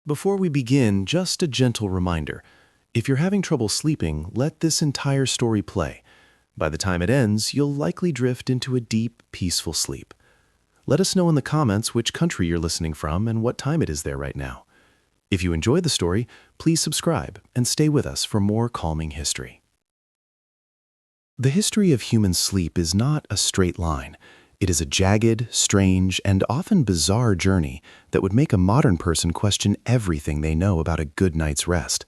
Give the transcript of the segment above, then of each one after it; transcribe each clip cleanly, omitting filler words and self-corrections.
Before we begin, just a gentle reminder. If you're having trouble sleeping, let this entire story play. By the time it ends, you'll likely drift into a deep, peaceful sleep. Let us know in the comments which country you're listening from and what time it is there right now. If you enjoyed the story, please subscribe and stay with us for more calming history. The history of human sleep is not a straight line. It is a jagged, strange, and often bizarre journey that would make a modern person question everything they know about a good night's rest.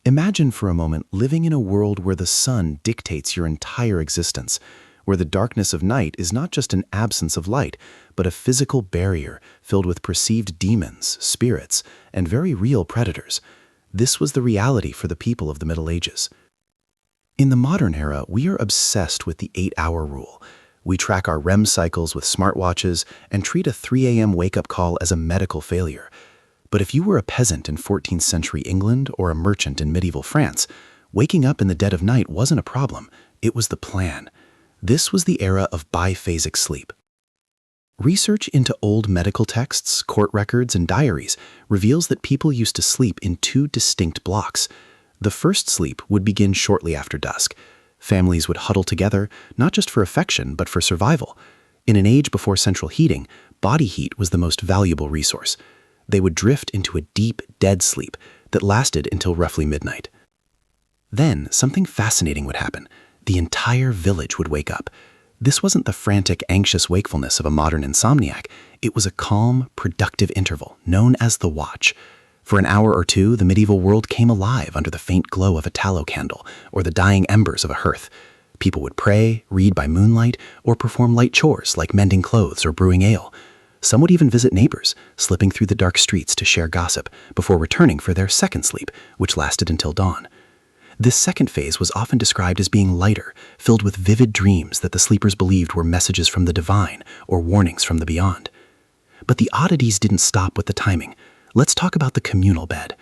Imagine for a moment living in a world where the sun dictates your entire existence, where the darkness of night is not just an absence of light, but a physical barrier filled with perceived demons, spirits, and very real predators. This was the reality for the people of the Middle Ages. In the modern era, we are obsessed with the 8-hour rule. We track our REM cycles with smartwatches and treat a 3 a.m. wake-up call as a medical failure. But if you were a peasant in 14th century England or a merchant in medieval France, waking up in the dead of night wasn't a problem, it was the plan. This was the era of biphasic sleep. Research into old medical texts, court records, and diaries reveals that people used to sleep in 2 distinct blocks. The first sleep would begin shortly after dusk. Families would huddle together, not just for affection, but for survival. In an age before central heating, body heat was the most valuable resource. They would drift into a deep, dead sleep that lasted until roughly midnight. Then, something fascinating would happen. The entire village would wake up. This wasn't the frantic, anxious wakefulness of a modern insomniac. It was a calm, productive interval, known as the watch. For an hour or two, the medieval world came alive under the faint glow of a tallow candle or the dying embers of a hearth. People would pray, read by moonlight, or perform light chores like mending clothes or brewing ale. Some would even visit neighbors, slipping through the dark streets to share gossip before returning for their second sleep, which lasted until dawn. This second phase was often described as being lighter, filled with vivid dreams that the sleepers believed were messages from the divine or warnings from the beyond. But the oddities didn't stop with the timing. Let's talk about the communal bed.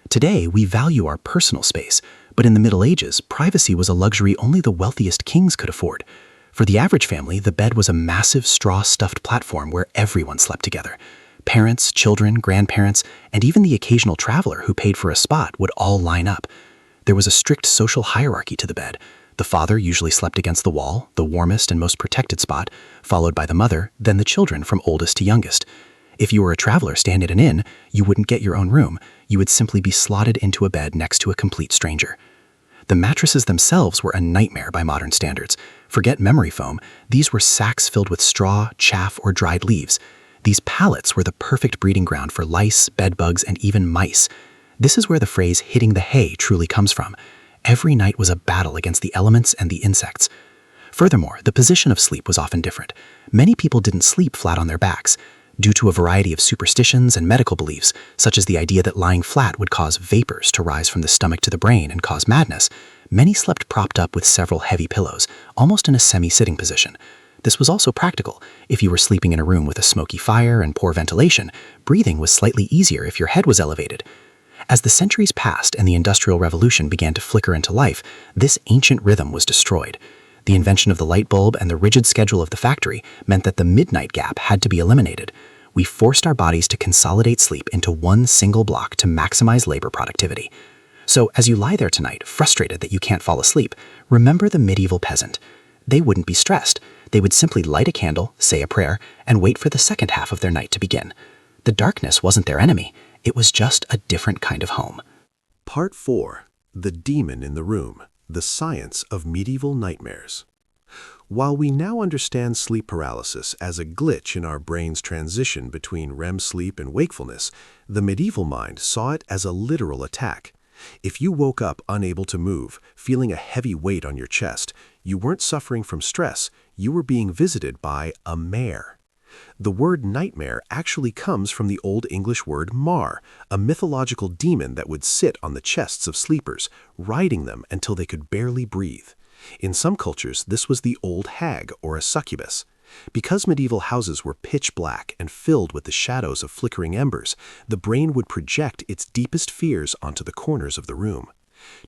Today, we value our personal space, but in the Middle Ages, privacy was a luxury only the wealthiest kings could afford. For the average family, the bed was a massive straw-stuffed platform where everyone slept together. Parents, children, grandparents, and even the occasional traveler who paid for a spot would all line up. There was a strict social hierarchy to the bed. The father usually slept against the wall, the warmest and most protected spot, followed by the mother, then the children from oldest to youngest. If you were a traveler staying at an inn, you wouldn't get your own room. You would simply be slotted into a bed next to a complete stranger. The mattresses themselves were a nightmare by modern standards. Forget memory foam. These were sacks filled with straw, chaff, or dried leaves. These pallets were the perfect breeding ground for lice, bedbugs, and even mice. This is where the phrase "hitting the hay" truly comes from. Every night was a battle against the elements and the insects. Furthermore, the position of sleep was often different. Many people didn't sleep flat on their backs. Due to a variety of superstitions and medical beliefs, such as the idea that lying flat would cause vapors to rise from the stomach to the brain and cause madness, many slept propped up with several heavy pillows, almost in a semi-sitting position. This was also practical. If you were sleeping in a room with a smoky fire and poor ventilation, breathing was slightly easier if your head was elevated. As the centuries passed and the Industrial Revolution began to flicker into life, this ancient rhythm was destroyed. The invention of the light bulb and the rigid schedule of the factory meant that the midnight gap had to be eliminated. We forced our bodies to consolidate sleep into one single block to maximize labor productivity. So as you lie there tonight, frustrated that you can't fall asleep, remember the medieval peasant. They wouldn't be stressed. They would simply light a candle, say a prayer, and wait for the second half of their night to begin. The darkness wasn't their enemy. It was just a different kind of home. Part 4. The Demon in the Room. The Science of Medieval Nightmares. While we now understand sleep paralysis as a glitch in our brain's transition between REM sleep and wakefulness, the medieval mind saw it as a literal attack. If you woke up unable to move, feeling a heavy weight on your chest, you weren't suffering from stress, you were being visited by a mare. The word nightmare actually comes from the Old English word mar, a mythological demon that would sit on the chests of sleepers, riding them until they could barely breathe. In some cultures, this was the old hag or a succubus. Because medieval houses were pitch black and filled with the shadows of flickering embers, the brain would project its deepest fears onto the corners of the room.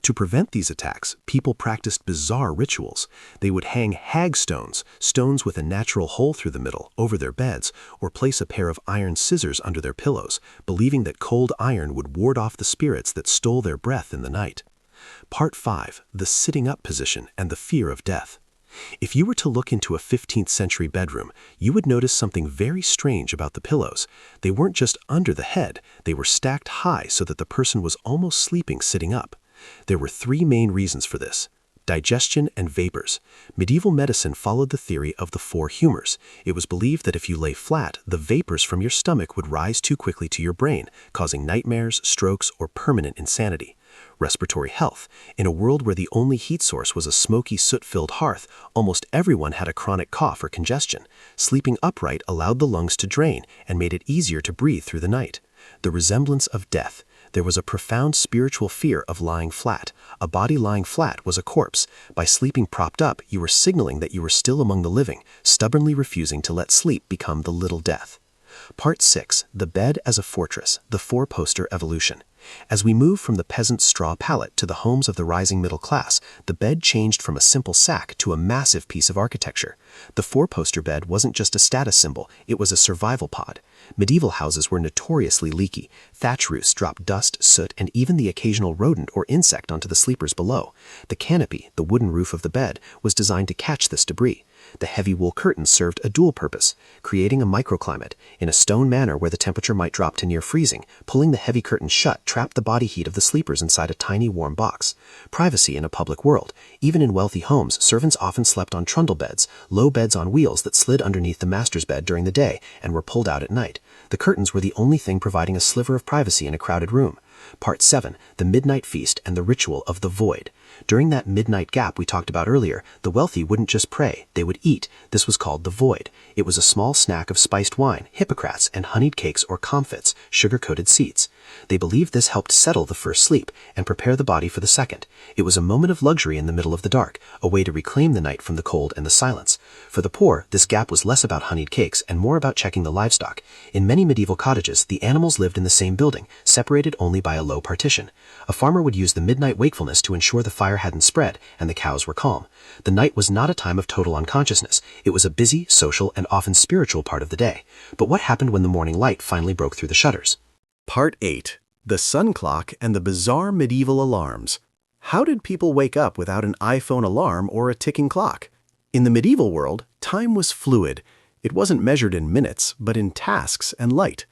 To prevent these attacks, people practiced bizarre rituals. They would hang hag stones, stones with a natural hole through the middle, over their beds, or place a pair of iron scissors under their pillows, believing that cold iron would ward off the spirits that stole their breath in the night. Part 5. The sitting up position and the fear of death. If you were to look into a 15th century bedroom, you would notice something very strange about the pillows. They weren't just under the head, they were stacked high so that the person was almost sleeping sitting up. There were three main reasons for this: digestion and vapors. Medieval medicine followed the theory of the four humors. It was believed that if you lay flat, the vapors from your stomach would rise too quickly to your brain, causing nightmares, strokes, or permanent insanity. Respiratory health. In a world where the only heat source was a smoky, soot-filled hearth, almost everyone had a chronic cough or congestion. Sleeping upright allowed the lungs to drain and made it easier to breathe through the night. The resemblance of death. There was a profound spiritual fear of lying flat. A body lying flat was a corpse. By sleeping propped up, you were signaling that you were still among the living, stubbornly refusing to let sleep become the little death. Part 6. The bed as a fortress, the four-poster evolution. As we move from the peasant's straw pallet to the homes of the rising middle class, the bed changed from a simple sack to a massive piece of architecture. The four-poster bed wasn't just a status symbol, it was a survival pod. Medieval houses were notoriously leaky. Thatch roofs dropped dust, soot, and even the occasional rodent or insect onto the sleepers below. The canopy, the wooden roof of the bed, was designed to catch this debris. The heavy wool curtains served a dual purpose, creating a microclimate. In a stone manor where the temperature might drop to near freezing, pulling the heavy curtains shut trapped the body heat of the sleepers inside a tiny warm box. Privacy in a public world. Even in wealthy homes, servants often slept on trundle beds, low beds on wheels that slid underneath the master's bed during the day and were pulled out at night. The curtains were the only thing providing a sliver of privacy in a crowded room. Part 7. The midnight feast and the ritual of the void. During that midnight gap we talked about earlier, the wealthy wouldn't just pray, they would eat. This was called the void. It was a small snack of spiced wine, hippocrates, and honeyed cakes or comfits, sugar-coated seeds. They believed this helped settle the first sleep and prepare the body for the second. It was a moment of luxury in the middle of the dark, a way to reclaim the night from the cold and the silence. For the poor, this gap was less about honeyed cakes and more about checking the livestock. In many medieval cottages, the animals lived in the same building, separated only by a low partition. A farmer would use the midnight wakefulness to ensure the fire hadn't spread and the cows were calm. The night was not a time of total unconsciousness. It was a busy, social, and often spiritual part of the day. But what happened when the morning light finally broke through the shutters? Part 8. The sun clock and the bizarre medieval alarms. How did people wake up without an iPhone alarm or a ticking clock? In the medieval world, time was fluid. It wasn't measured in minutes, but in tasks and light.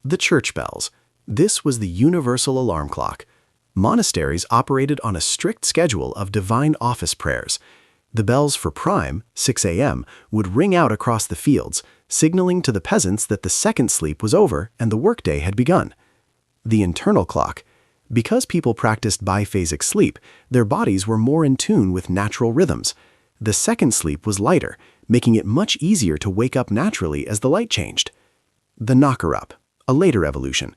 The church bells. This was the universal alarm clock. Monasteries operated on a strict schedule of divine office prayers. The bells for prime, 6 a.m., would ring out across the fields, signaling to the peasants that the second sleep was over and the workday had begun. The internal clock. Because people practiced biphasic sleep, their bodies were more in tune with natural rhythms. The second sleep was lighter, making it much easier to wake up naturally as the light changed. The knocker-up, a later evolution.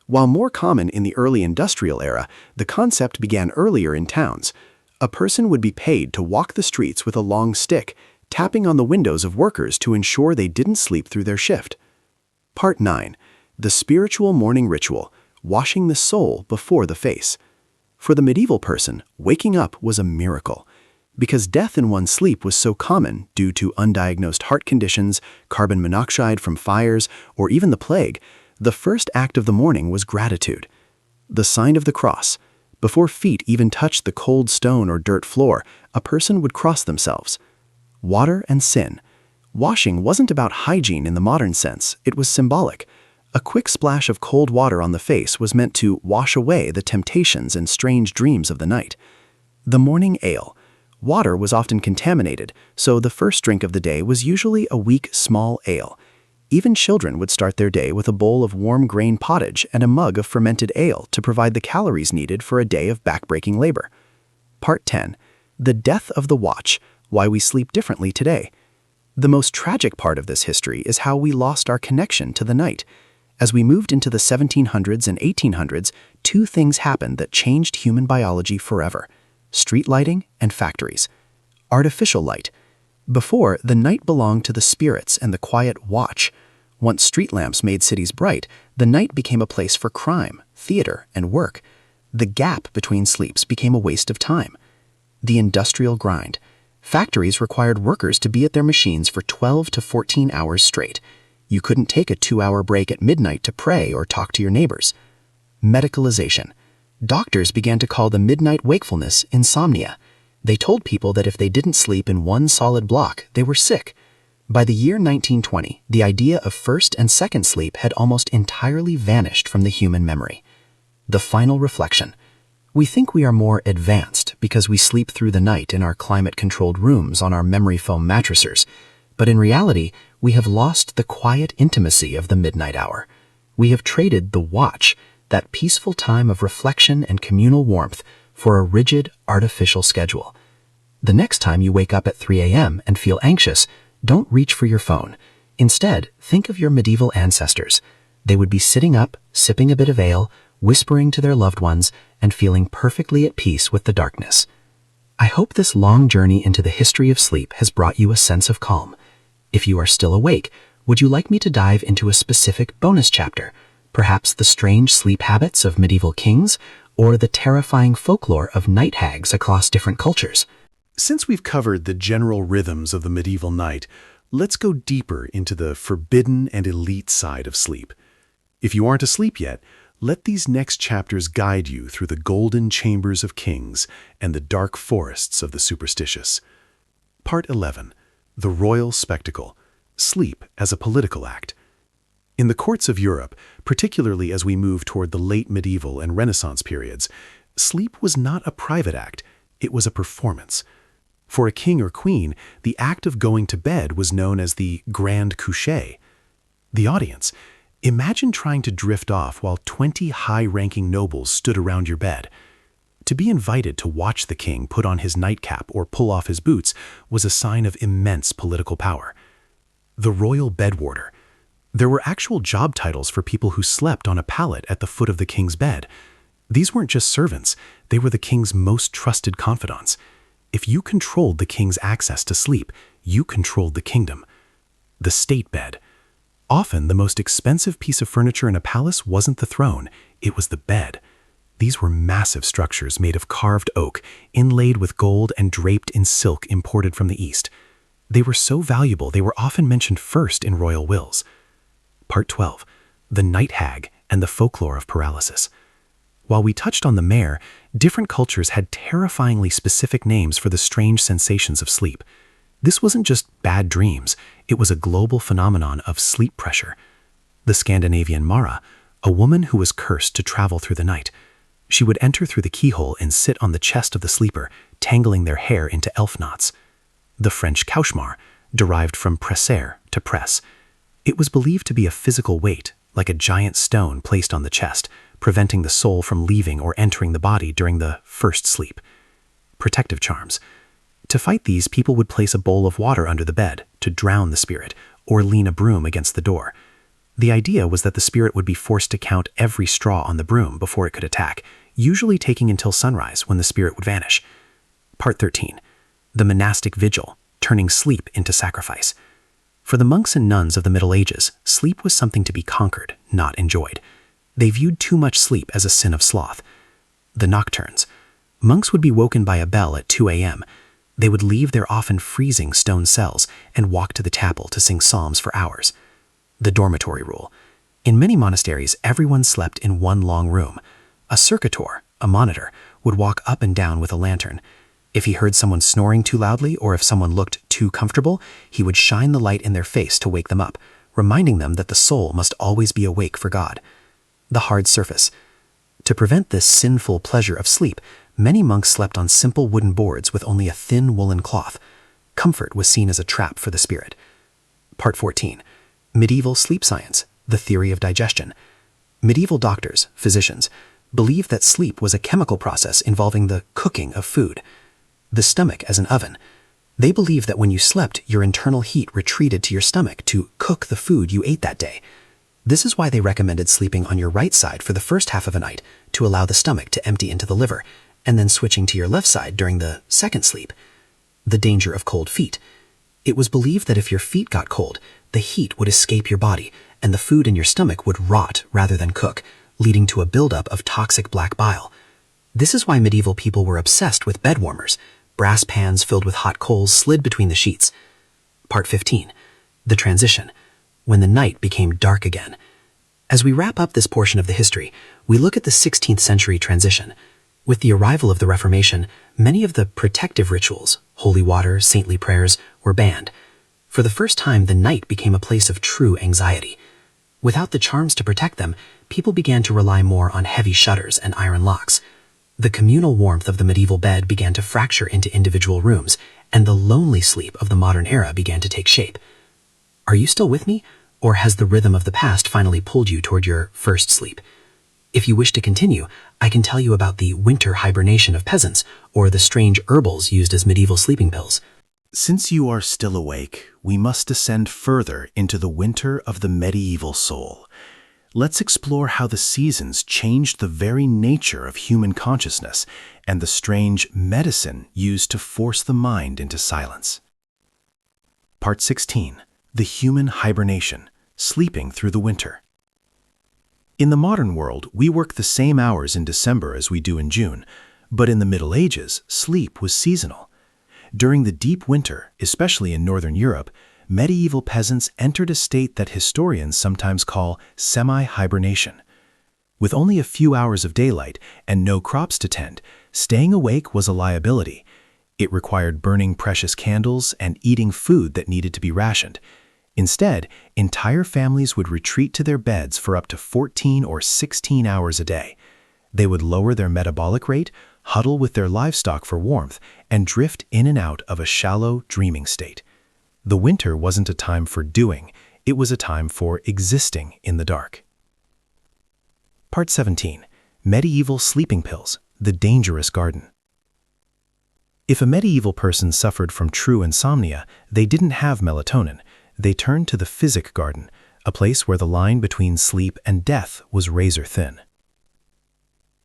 While more common in the early industrial era, the concept began earlier in towns. A person would be paid to walk the streets with a long stick, tapping on the windows of workers to ensure they didn't sleep through their shift. Part 9. The spiritual morning ritual, washing the soul before the face. For the medieval person, waking up was a miracle. Because death in one's sleep was so common due to undiagnosed heart conditions, carbon monoxide from fires, or even the plague, the first act of the morning was gratitude. The sign of the cross. Before feet even touched the cold stone or dirt floor, a person would cross themselves. Water and sin. Washing wasn't about hygiene in the modern sense, it was symbolic. A quick splash of cold water on the face was meant to wash away the temptations and strange dreams of the night. The morning ale. Water was often contaminated, so the first drink of the day was usually a weak, small ale. Even children would start their day with a bowl of warm grain pottage and a mug of fermented ale to provide the calories needed for a day of backbreaking labor. Part 10. The death of the watch, why we sleep differently today. The most tragic part of this history is how we lost our connection to the night. As we moved into the 1700s and 1800s, two things happened that changed human biology forever: street lighting and factories. Artificial light. Before, the night belonged to the spirits and the quiet watch. Once street lamps made cities bright, the night became a place for crime, theater, and work. The gap between sleeps became a waste of time. The industrial grind. Factories required workers to be at their machines for 12 to 14 hours straight. You couldn't take a 2-hour break at midnight to pray or talk to your neighbors. Medicalization. Doctors began to call the midnight wakefulness insomnia. They told people that if they didn't sleep in one solid block, they were sick. By the year 1920, the idea of first and second sleep had almost entirely vanished from the human memory. The final reflection. We think we are more advanced because we sleep through the night in our climate-controlled rooms on our memory foam mattresses, but in reality, we have lost the quiet intimacy of the midnight hour. We have traded the watch, that peaceful time of reflection and communal warmth, for a rigid, artificial schedule. The next time you wake up at 3 a.m. and feel anxious, don't reach for your phone. Instead, think of your medieval ancestors. They would be sitting up, sipping a bit of ale, whispering to their loved ones, and feeling perfectly at peace with the darkness. I hope this long journey into the history of sleep has brought you a sense of calm. If you are still awake, would you like me to dive into a specific bonus chapter? Perhaps the strange sleep habits of medieval kings, or the terrifying folklore of night hags across different cultures? Since we've covered the general rhythms of the medieval night, let's go deeper into the forbidden and elite side of sleep. If you aren't asleep yet, let these next chapters guide you through the golden chambers of kings and the dark forests of the superstitious. Part 11. The Royal Spectacle. Sleep as a Political Act. In the courts of Europe, particularly as we move toward the late medieval and Renaissance periods, sleep was not a private act, it was a performance. For a king or queen, the act of going to bed was known as the grand coucher. The audience. Imagine trying to drift off while 20 high-ranking nobles stood around your bed. To be invited to watch the king put on his nightcap or pull off his boots was a sign of immense political power. The royal bedwarder. There were actual job titles for people who slept on a pallet at the foot of the king's bed. These weren't just servants, they were the king's most trusted confidants. If you controlled the king's access to sleep, you controlled the kingdom. The state bed. Often, the most expensive piece of furniture in a palace wasn't the throne, it was the bed. These were massive structures made of carved oak, inlaid with gold and draped in silk imported from the East. They were so valuable they were often mentioned first in royal wills. Part 12. The Night Hag and the Folklore of Paralysis. While we touched on the mare, different cultures had terrifyingly specific names for the strange sensations of sleep. This wasn't just bad dreams, it was a global phenomenon of sleep pressure. The Scandinavian Mara, a woman who was cursed to travel through the night. She would enter through the keyhole and sit on the chest of the sleeper, tangling their hair into elf knots. The French cauchemar, derived from presser, to press. It was believed to be a physical weight, like a giant stone placed on the chest, preventing the soul from leaving or entering the body during the first sleep. Protective charms. To fight these, people would place a bowl of water under the bed to drown the spirit, or lean a broom against the door. The idea was that the spirit would be forced to count every straw on the broom before it could attack, usually taking until sunrise when the spirit would vanish. Part 13. The monastic vigil, turning sleep into sacrifice. For the monks and nuns of the Middle Ages, sleep was something to be conquered, not enjoyed. They viewed too much sleep as a sin of sloth. The nocturnes. Monks would be woken by a bell at 2 a.m. They would leave their often freezing stone cells and walk to the chapel to sing psalms for hours. The dormitory rule. In many monasteries, everyone slept in one long room. A circuitor, a monitor, would walk up and down with a lantern. If he heard someone snoring too loudly or if someone looked too comfortable, he would shine the light in their face to wake them up, reminding them that the soul must always be awake for God. The hard surface. To prevent this sinful pleasure of sleep, many monks slept on simple wooden boards with only a thin woolen cloth. Comfort was seen as a trap for the spirit. Part 14. Medieval sleep science, the theory of digestion. Medieval doctors, physicians, believed that sleep was a chemical process involving the cooking of food. The stomach as an oven. They believed that when you slept, your internal heat retreated to your stomach to cook the food you ate that day. This is why they recommended sleeping on your right side for the first half of a night to allow the stomach to empty into the liver, and then switching to your left side during the second sleep. The danger of cold feet. It was believed that if your feet got cold, the heat would escape your body, and the food in your stomach would rot rather than cook, leading to a buildup of toxic black bile. This is why medieval people were obsessed with bed warmers. Brass pans filled with hot coals slid between the sheets. Part 15. The transition. When the night became dark again. As we wrap up this portion of the history, we look at the 16th century transition. With the arrival of the Reformation, many of the protective rituals, holy water, saintly prayers, were banned. For the first time, the night became a place of true anxiety. Without the charms to protect them, people began to rely more on heavy shutters and iron locks. The communal warmth of the medieval bed began to fracture into individual rooms, and the lonely sleep of the modern era began to take shape. Are you still with me, or has the rhythm of the past finally pulled you toward your first sleep? If you wish to continue, I can tell you about the winter hibernation of peasants, or the strange herbals used as medieval sleeping pills. Since you are still awake, we must descend further into the winter of the medieval soul. Let's explore how the seasons changed the very nature of human consciousness and the strange medicine used to force the mind into silence. Part 16. The human hibernation, sleeping through the winter. In the modern world, we work the same hours in December as we do in June, but in the Middle Ages, sleep was seasonal. During the deep winter, especially in Northern Europe, medieval peasants entered a state that historians sometimes call semi-hibernation. With only a few hours of daylight and no crops to tend, staying awake was a liability. It required burning precious candles and eating food that needed to be rationed. Instead, entire families would retreat to their beds for up to 14 or 16 hours a day. They would lower their metabolic rate, huddle with their livestock for warmth, and drift in and out of a shallow, dreaming state. The winter wasn't a time for doing, it was a time for existing in the dark. Part 17. Medieval sleeping pills, the dangerous garden. If a medieval person suffered from true insomnia, they didn't have melatonin. They turned to the physic garden, a place where the line between sleep and death was razor thin.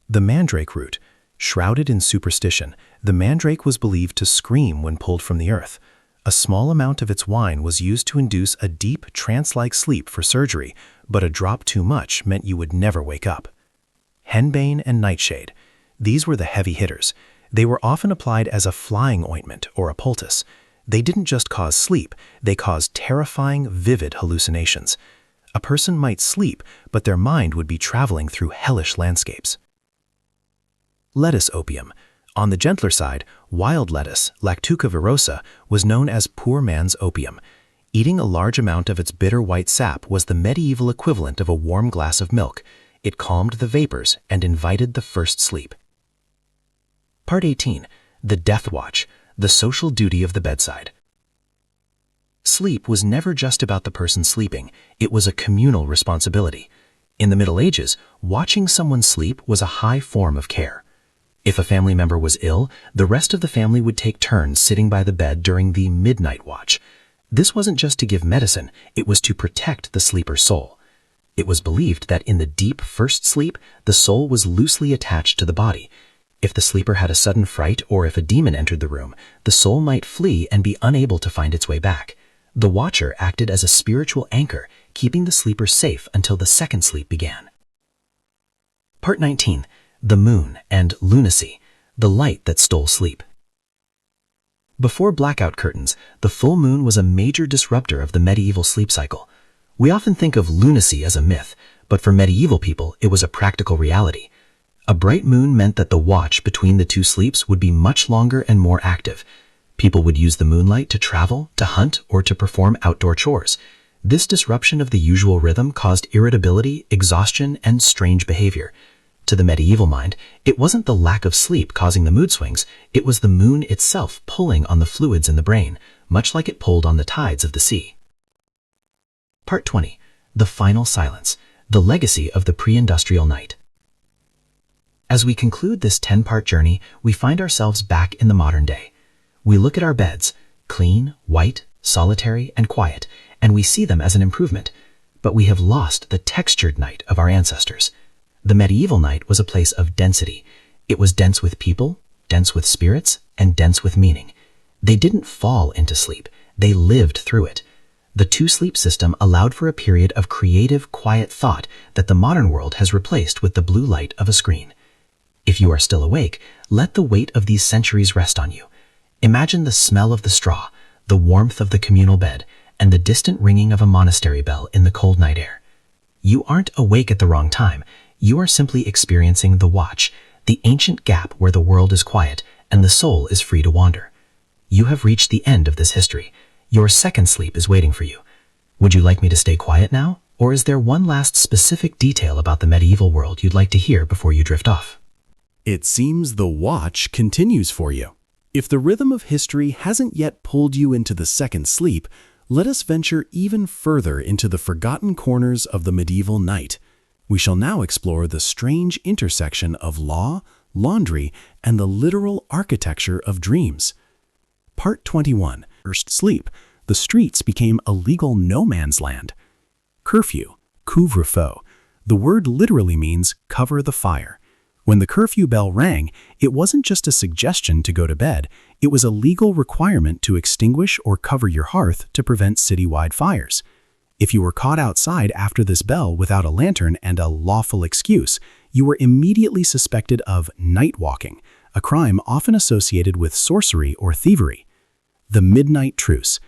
The mandrake root. Shrouded in superstition, the mandrake was believed to scream when pulled from the earth. A small amount of its wine was used to induce a deep, trance-like sleep for surgery, but a drop too much meant you would never wake up. Henbane and nightshade. These were the heavy hitters. They were often applied as a flying ointment or a poultice. They didn't just cause sleep, they caused terrifying, vivid hallucinations. A person might sleep, but their mind would be traveling through hellish landscapes. Lettuce opium. On the gentler side, wild lettuce, Lactuca virosa, was known as poor man's opium. Eating a large amount of its bitter white sap was the medieval equivalent of a warm glass of milk. It calmed the vapors and invited the first sleep. Part 18. The death watch, the social duty of the bedside. Sleep was never just about the person sleeping, it was a communal responsibility. In the Middle Ages, watching someone sleep was a high form of care. If a family member was ill, the rest of the family would take turns sitting by the bed during the midnight watch. This wasn't just to give medicine, it was to protect the sleeper's soul. It was believed that in the deep first sleep, the soul was loosely attached to the body. If the sleeper had a sudden fright or if a demon entered the room, the soul might flee and be unable to find its way back. The watcher acted as a spiritual anchor, keeping the sleeper safe until the second sleep began. Part 19. The moon and lunacy, the light that stole sleep. Before blackout curtains, the full moon was a major disruptor of the medieval sleep cycle. We often think of lunacy as a myth, but for medieval people, it was a practical reality. A bright moon meant that the watch between the two sleeps would be much longer and more active. People would use the moonlight to travel, to hunt, or to perform outdoor chores. This disruption of the usual rhythm caused irritability, exhaustion, and strange behavior. To the medieval mind, it wasn't the lack of sleep causing the mood swings, it was the moon itself pulling on the fluids in the brain, much like it pulled on the tides of the sea. Part 20. The final silence, the legacy of the pre-industrial night. As we conclude this 10-part journey, we find ourselves back in the modern day. We look at our beds, clean, white, solitary, and quiet, and we see them as an improvement, but we have lost the textured night of our ancestors. The medieval night was a place of density. It was dense with people, dense with spirits, and dense with meaning. They didn't fall into sleep, they lived through it. The two-sleep system allowed for a period of creative, quiet thought that the modern world has replaced with the blue light of a screen. If you are still awake, let the weight of these centuries rest on you. Imagine the smell of the straw, the warmth of the communal bed, and the distant ringing of a monastery bell in the cold night air. You aren't awake at the wrong time. You are simply experiencing the watch, the ancient gap where the world is quiet and the soul is free to wander. You have reached the end of this history. Your second sleep is waiting for you. Would you like me to stay quiet now? Or is there one last specific detail about the medieval world you'd like to hear before you drift off? It seems the watch continues for you. If the rhythm of history hasn't yet pulled you into the second sleep, let us venture even further into the forgotten corners of the medieval night. We shall now explore the strange intersection of law, laundry, and the literal architecture of dreams. Part 21. First sleep. The streets became a legal no man's land. Curfew, couvre-feu. The word literally means cover the fire. When the curfew bell rang, it wasn't just a suggestion to go to bed, it was a legal requirement to extinguish or cover your hearth to prevent citywide fires. If you were caught outside after this bell without a lantern and a lawful excuse, you were immediately suspected of night walking, a crime often associated with sorcery or thievery. The midnight truce.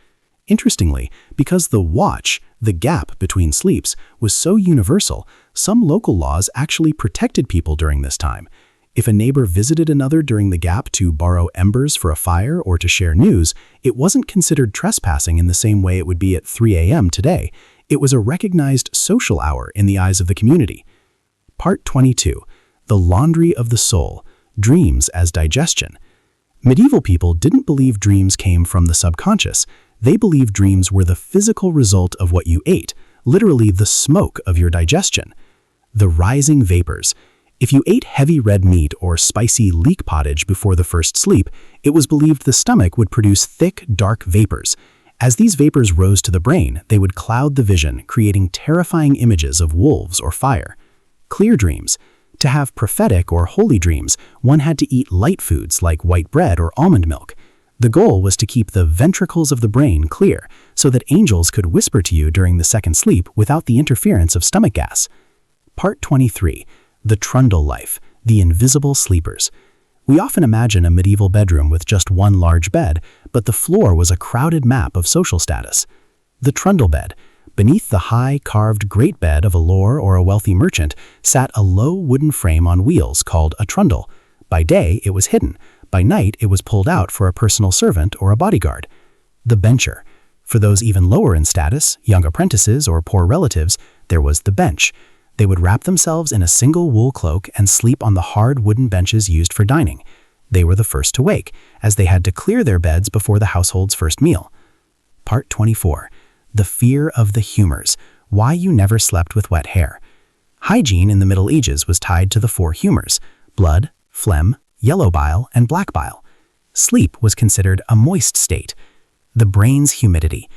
Interestingly, because the watch, the gap between sleeps, was so universal, some local laws actually protected people during this time. If a neighbor visited another during the gap to borrow embers for a fire or to share news, it wasn't considered trespassing in the same way it would be at 3 a.m. today. It was a recognized social hour in the eyes of the community. Part 22. The laundry of the soul. Dreams as digestion. Medieval people didn't believe dreams came from the subconscious. They believed dreams were the physical result of what you ate, literally the smoke of your digestion. The rising vapors. If you ate heavy red meat or spicy leek pottage before the first sleep, it was believed the stomach would produce thick, dark vapors. As these vapors rose to the brain, they would cloud the vision, creating terrifying images of wolves or fire. Clear dreams. To have prophetic or holy dreams, one had to eat light foods like white bread or almond milk. The goal was to keep the ventricles of the brain clear so that angels could whisper to you during the second sleep without the interference of stomach gas. Part 23. The trundle life, the invisible sleepers. We often imagine a medieval bedroom with just one large bed, but the floor was a crowded map of social status. The trundle bed. Beneath the high, carved great bed of a lord or a wealthy merchant sat a low wooden frame on wheels called a trundle. By day, it was hidden. By night, it was pulled out for a personal servant or a bodyguard. The bencher. For those even lower in status, young apprentices or poor relatives, there was the bench. They would wrap themselves in a single wool cloak and sleep on the hard wooden benches used for dining. They were the first to wake, as they had to clear their beds before the household's first meal. Part 24. The fear of the humors. Why you never slept with wet hair. Hygiene in the Middle Ages was tied to the 4 humors: blood, phlegm, yellow bile, and black bile. Sleep was considered a moist state. The brain's humidity.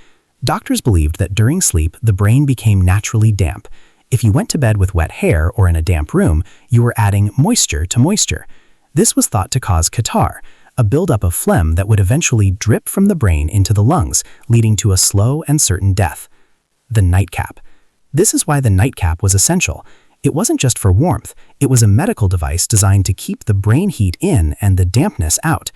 Doctors believed that during sleep, the brain became naturally damp. If you went to bed with wet hair or in a damp room, you were adding moisture to moisture. This was thought to cause catarrh, a buildup of phlegm that would eventually drip from the brain into the lungs, leading to a slow and certain death. The nightcap. This is why the nightcap was essential. It wasn't just for warmth, it was a medical device designed to keep the brain heat in and the dampness out.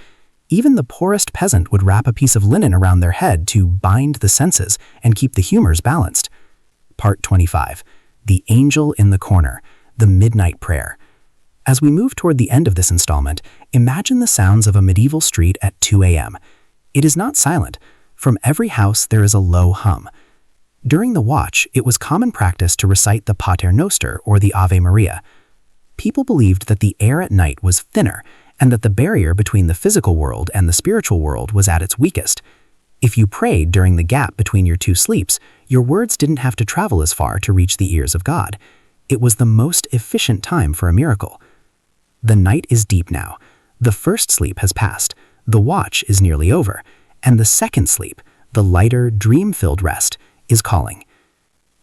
Even the poorest peasant would wrap a piece of linen around their head to bind the senses and keep the humors balanced. Part 25. The angel in the corner, the midnight prayer. As we move toward the end of this installment, imagine the sounds of a medieval street at 2 a.m. It is not silent. From every house there is a low hum. During the watch, it was common practice to recite the Pater Noster or the Ave Maria. People believed that the air at night was thinner and that the barrier between the physical world and the spiritual world was at its weakest. If you prayed during the gap between your 2 sleeps, your words didn't have to travel as far to reach the ears of God. It was the most efficient time for a miracle. The night is deep now. The first sleep has passed. The watch is nearly over. And the second sleep, the lighter, dream-filled rest, is calling.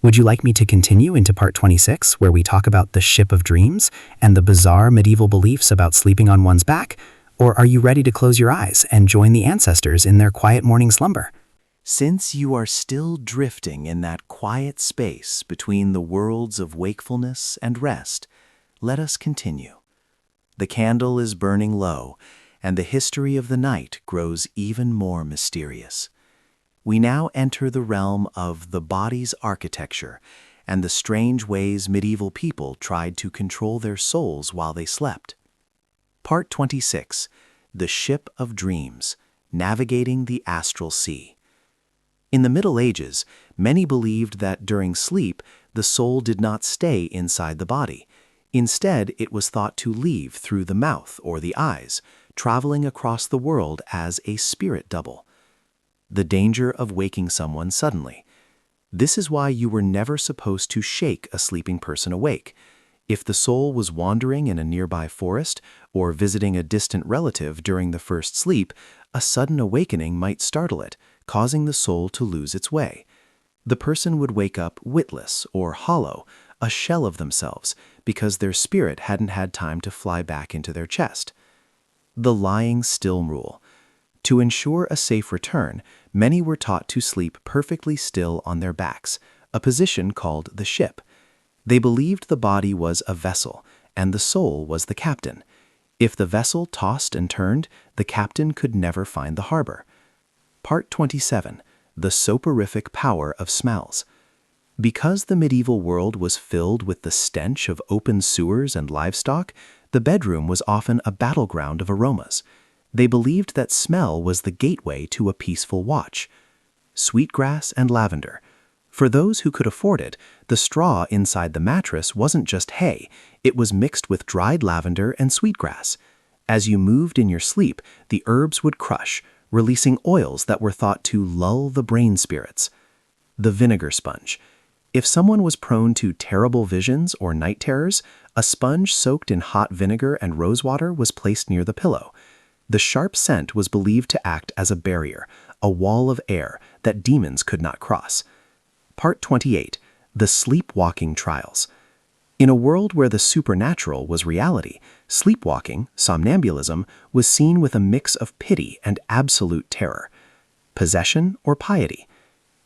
Would you like me to continue into part 26, where we talk about the ship of dreams and the bizarre medieval beliefs about sleeping on one's back? Or are you ready to close your eyes and join the ancestors in their quiet morning slumber? Since you are still drifting in that quiet space between the worlds of wakefulness and rest, let us continue. The candle is burning low, and the history of the night grows even more mysterious. We now enter the realm of the body's architecture and the strange ways medieval people tried to control their souls while they slept. Part 26. The Ship of Dreams, Navigating the Astral Sea. In the Middle Ages, many believed that during sleep, the soul did not stay inside the body. Instead, it was thought to leave through the mouth or the eyes, traveling across the world as a spirit double. The danger of waking someone suddenly. This is why you were never supposed to shake a sleeping person awake. If the soul was wandering in a nearby forest or visiting a distant relative during the first sleep, a sudden awakening might startle it, causing the soul to lose its way. The person would wake up witless or hollow, a shell of themselves, because their spirit hadn't had time to fly back into their chest. The lying still rule. To ensure a safe return, many were taught to sleep perfectly still on their backs, a position called the ship. They believed the body was a vessel, and the soul was the captain. If the vessel tossed and turned, the captain could never find the harbor. Part 27. The Soporific Power of Smells. Because the medieval world was filled with the stench of open sewers and livestock, the bedroom was often a battleground of aromas. They believed that smell was the gateway to a peaceful watch. Sweetgrass and lavender. For those who could afford it, the straw inside the mattress wasn't just hay, it was mixed with dried lavender and sweetgrass. As you moved in your sleep, the herbs would crush, releasing oils that were thought to lull the brain spirits. The vinegar sponge. If someone was prone to terrible visions or night terrors, a sponge soaked in hot vinegar and rosewater was placed near the pillow. The sharp scent was believed to act as a barrier, a wall of air that demons could not cross. Part 28. The Sleepwalking Trials. In a world where the supernatural was reality, sleepwalking, somnambulism, was seen with a mix of pity and absolute terror. Possession or piety.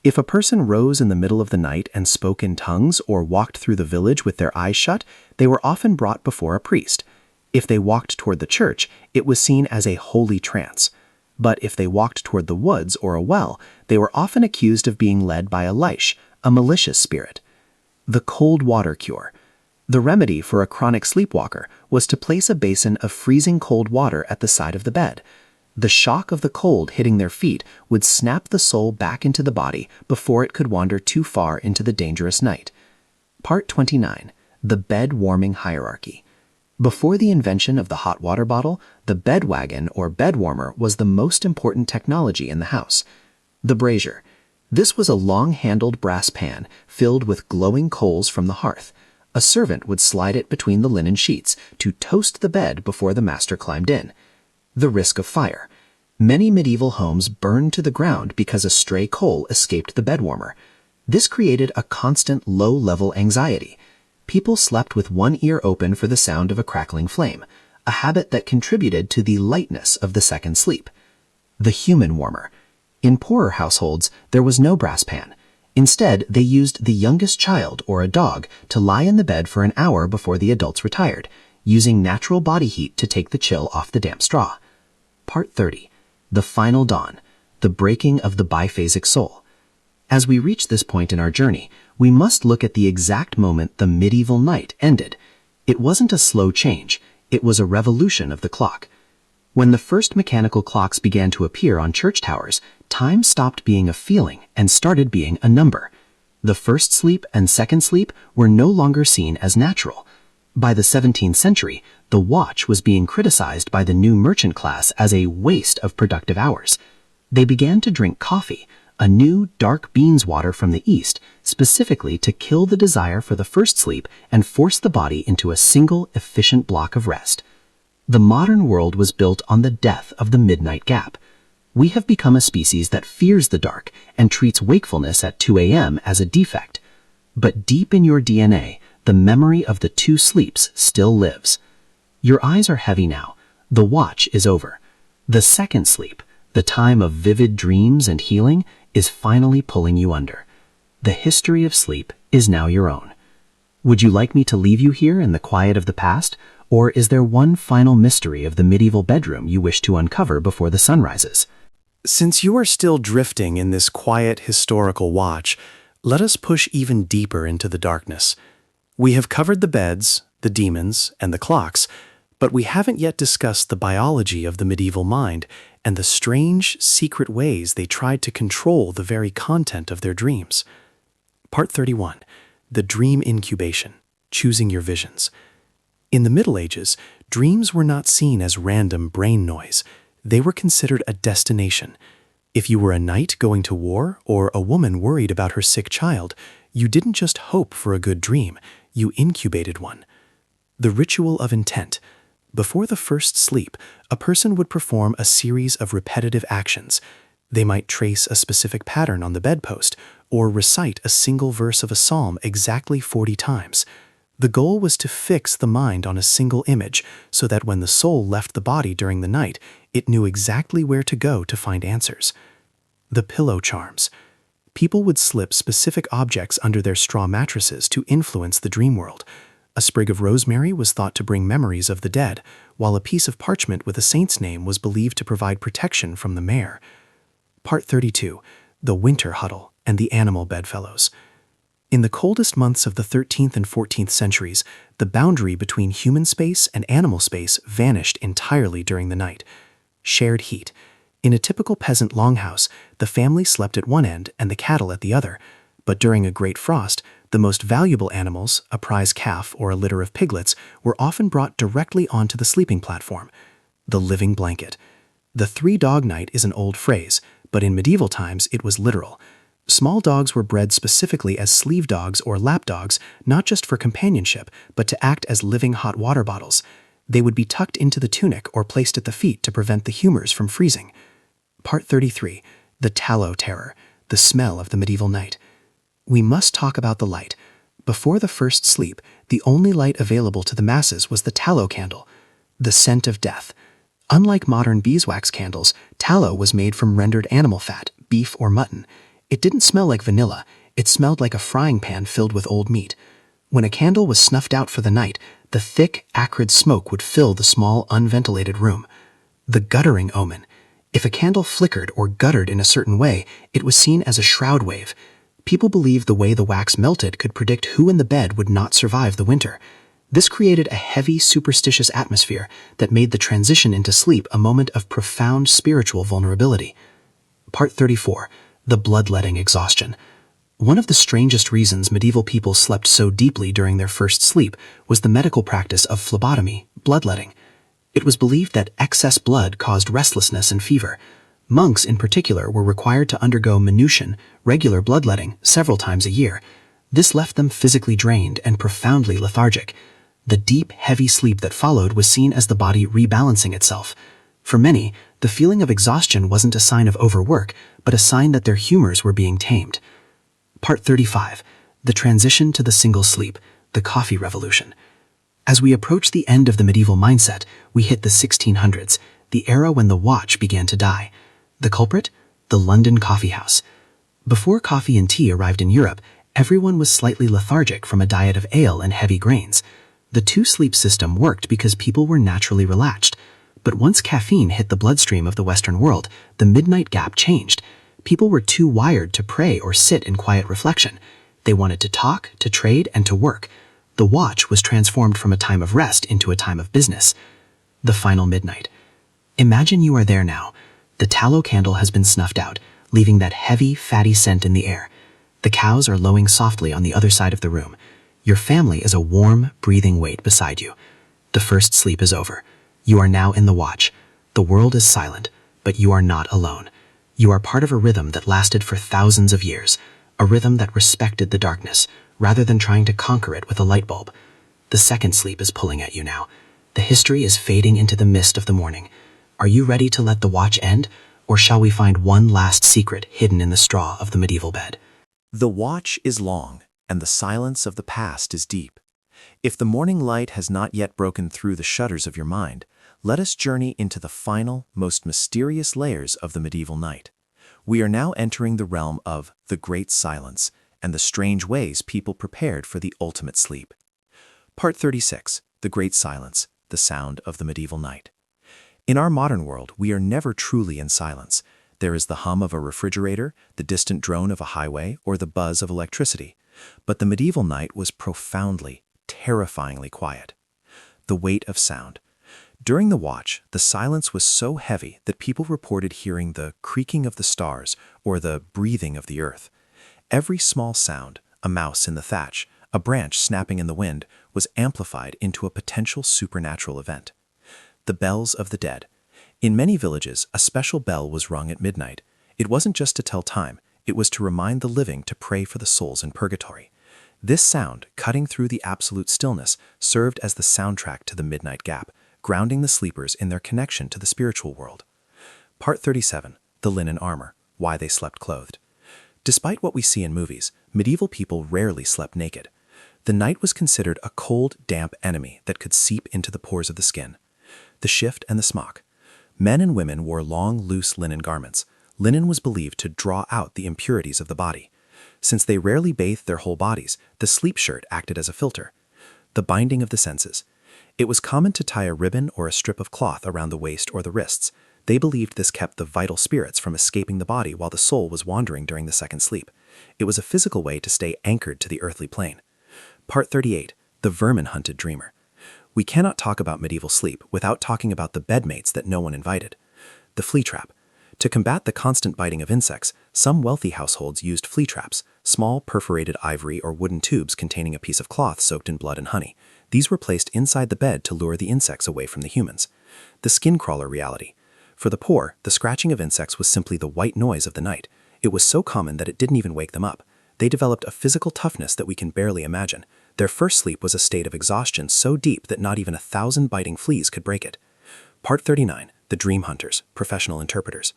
If a person rose in the middle of the night and spoke in tongues or walked through the village with their eyes shut, they were often brought before a priest. If they walked toward the church, it was seen as a holy trance. But if they walked toward the woods or a well, they were often accused of being led by a leish, a malicious spirit. The cold water cure. The remedy for a chronic sleepwalker was to place a basin of freezing cold water at the side of the bed. The shock of the cold hitting their feet would snap the soul back into the body before it could wander too far into the dangerous night. Part 29. The Bed Warming Hierarchy. Before the invention of the hot water bottle, the bed wagon or bed warmer was the most important technology in the house. The brazier. This was a long-handled brass pan filled with glowing coals from the hearth. A servant would slide it between the linen sheets to toast the bed before the master climbed in. The risk of fire. Many medieval homes burned to the ground because a stray coal escaped the bed warmer. This created a constant low-level anxiety. People slept with one ear open for the sound of a crackling flame, a habit that contributed to the lightness of the second sleep. The human warmer. In poorer households, there was no brass pan. Instead, they used the youngest child or a dog to lie in the bed for an hour before the adults retired, using natural body heat to take the chill off the damp straw. Part 30. The Final Dawn. The Breaking of the Biphasic Soul. As we reach this point in our journey, we must look at the exact moment the medieval night ended. It wasn't a slow change, it was a revolution of the clock. When the first mechanical clocks began to appear on church towers, time stopped being a feeling and started being a number. The first sleep and second sleep were no longer seen as natural. By the 17th century, the watch was being criticized by the new merchant class as a waste of productive hours. They began to drink coffee, a new dark beans water from the East, specifically to kill the desire for the first sleep and force the body into a single, efficient block of rest. The modern world was built on the death of the midnight gap. We have become a species that fears the dark and treats wakefulness at 2 a.m. as a defect. But deep in your DNA, the memory of the two sleeps still lives. Your eyes are heavy now. The watch is over. The second sleep, the time of vivid dreams and healing, is finally pulling you under. The history of sleep is now your own. Would you like me to leave you here in the quiet of the past, Or is there one final mystery of the medieval bedroom you wish to uncover before the sun rises? Since you are still drifting in this quiet historical watch, let us push even deeper into the darkness. We have covered the beds, the demons, and the clocks, but we haven't yet discussed the biology of the medieval mind and the strange, secret ways they tried to control the very content of their dreams. Part 31. The Dream Incubation, Choosing Your Visions. In the Middle Ages, dreams were not seen as random brain noise. They were considered a destination. If you were a knight going to war or a woman worried about her sick child, you didn't just hope for a good dream, you incubated one. The ritual of intent. Before the first sleep, a person would perform a series of repetitive actions. They might trace a specific pattern on the bedpost or recite a single verse of a psalm exactly 40 times. The goal was to fix the mind on a single image so that when the soul left the body during the night, it knew exactly where to go to find answers. The pillow charms. People would slip specific objects under their straw mattresses to influence the dream world. A sprig of rosemary was thought to bring memories of the dead, while a piece of parchment with a saint's name was believed to provide protection from the mare. Part 32. The Winter Huddle and the Animal Bedfellows. In the coldest months of the 13th and 14th centuries, the boundary between human space and animal space vanished entirely during the night. Shared heat. In a typical peasant longhouse, the family slept at one end and the cattle at the other, but during a great frost, the most valuable animals, a prize calf or a litter of piglets, were often brought directly onto the sleeping platform. The living blanket. The three-dog night is an old phrase, but in medieval times it was literal. Small dogs were bred specifically as sleeve dogs or lap dogs, not just for companionship, but to act as living hot water bottles. They would be tucked into the tunic or placed at the feet to prevent the humors from freezing. Part 33. The Tallow Terror, the smell of the medieval night. We must talk about the light. Before the first sleep, the only light available to the masses was the tallow candle, the scent of death. Unlike modern beeswax candles, tallow was made from rendered animal fat, beef or mutton. It didn't smell like vanilla, it smelled like a frying pan filled with old meat. When a candle was snuffed out for the night, the thick, acrid smoke would fill the small, unventilated room. The guttering omen. If a candle flickered or guttered in a certain way, it was seen as a shroud wave. People believed the way the wax melted could predict who in the bed would not survive the winter. This created a heavy, superstitious atmosphere that made the transition into sleep a moment of profound spiritual vulnerability. Part 34. The bloodletting exhaustion. One of the strangest reasons medieval people slept so deeply during their first sleep was the medical practice of phlebotomy, bloodletting. It was believed that excess blood caused restlessness and fever. Monks, in particular, were required to undergo minution, regular bloodletting, several times a year. This left them physically drained and profoundly lethargic. The deep, heavy sleep that followed was seen as the body rebalancing itself. For many, the feeling of exhaustion wasn't a sign of overwork, but a sign that their humors were being tamed. Part 35. The transition to the single sleep, the coffee revolution. As we approach the end of the medieval mindset, we hit the 1600s, the era when the watch began to die. The culprit? The London coffee house. Before coffee and tea arrived in Europe, everyone was slightly lethargic from a diet of ale and heavy grains. The two-sleep system worked because people were naturally relaxed. But once caffeine hit the bloodstream of the Western world, the midnight gap changed. People were too wired to pray or sit in quiet reflection. They wanted to talk, to trade, and to work. The watch was transformed from a time of rest into a time of business. The final midnight. Imagine you are there now. The tallow candle has been snuffed out, leaving that heavy, fatty scent in the air. The cows are lowing softly on the other side of the room. Your family is a warm, breathing weight beside you. The first sleep is over. You are now in the watch. The world is silent, but you are not alone. You are part of a rhythm that lasted for thousands of years, a rhythm that respected the darkness, rather than trying to conquer it with a light bulb. The second sleep is pulling at you now. The history is fading into the mist of the morning. Are you ready to let the watch end, or shall we find one last secret hidden in the straw of the medieval bed? The watch is long, and the silence of the past is deep. If the morning light has not yet broken through the shutters of your mind, let us journey into the final, most mysterious layers of the medieval night. We are now entering the realm of the Great Silence and the strange ways people prepared for the ultimate sleep. Part 36. The Great Silence, the sound of the medieval night. In our modern world, we are never truly in silence. There is the hum of a refrigerator, the distant drone of a highway, or the buzz of electricity. But the medieval night was profoundly, terrifyingly quiet. The weight of sound. During the watch, the silence was so heavy that people reported hearing the creaking of the stars or the breathing of the earth. Every small sound, a mouse in the thatch, a branch snapping in the wind, was amplified into a potential supernatural event. The bells of the dead. In many villages, a special bell was rung at midnight. It wasn't just to tell time, it was to remind the living to pray for the souls in purgatory. This sound, cutting through the absolute stillness, served as the soundtrack to the midnight gap, grounding the sleepers in their connection to the spiritual world. Part 37. The linen armor. Why they slept clothed. Despite what we see in movies, medieval people rarely slept naked. The night was considered a cold, damp enemy that could seep into the pores of the skin. The shift and the smock. Men and women wore long, loose linen garments. Linen was believed to draw out the impurities of the body. Since they rarely bathed their whole bodies, the sleep shirt acted as a filter. The binding of the senses. It was common to tie a ribbon or a strip of cloth around the waist or the wrists. They believed this kept the vital spirits from escaping the body while the soul was wandering during the second sleep. It was a physical way to stay anchored to the earthly plane. Part 38. The vermin-hunted dreamer. We cannot talk about medieval sleep without talking about the bedmates that no one invited. The flea trap. To combat the constant biting of insects, some wealthy households used flea traps, small perforated ivory or wooden tubes containing a piece of cloth soaked in blood and honey. These were placed inside the bed to lure the insects away from the humans. The skin crawler reality. For the poor, the scratching of insects was simply the white noise of the night. It was so common that it didn't even wake them up. They developed a physical toughness that we can barely imagine. Their first sleep was a state of exhaustion so deep that not even 1,000 biting fleas could break it. Part 39. The dream hunters, professional interpreters.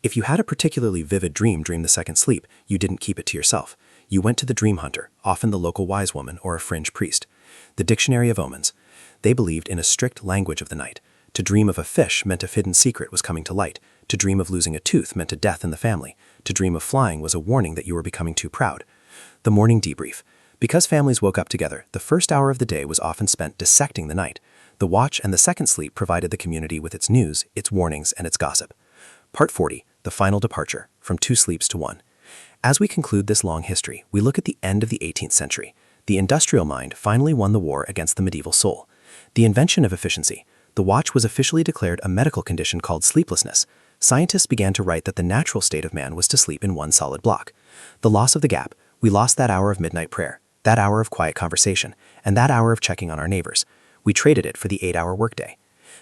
If you had a particularly vivid dream during the second sleep, you didn't keep it to yourself. You went to the dream hunter, often the local wise woman or a fringe priest. The Dictionary of Omens. They believed in a strict language of the night. To dream of a fish meant a hidden secret was coming to light. To dream of losing a tooth meant a death in the family. To dream of flying was a warning that you were becoming too proud. The morning debrief. Because families woke up together, the first hour of the day was often spent dissecting the night. The watch and the second sleep provided the community with its news, its warnings, and its gossip. Part 40. The final departure, from 2 sleeps to 1. As we conclude this long history, we look at the end of the 18th century. The industrial mind finally won the war against the medieval soul. The invention of efficiency. The watch was officially declared a medical condition called sleeplessness. Scientists began to write that the natural state of man was to sleep in one solid block. The loss of the gap. We lost that hour of midnight prayer, that hour of quiet conversation, and that hour of checking on our neighbors. We traded it for the 8-hour workday.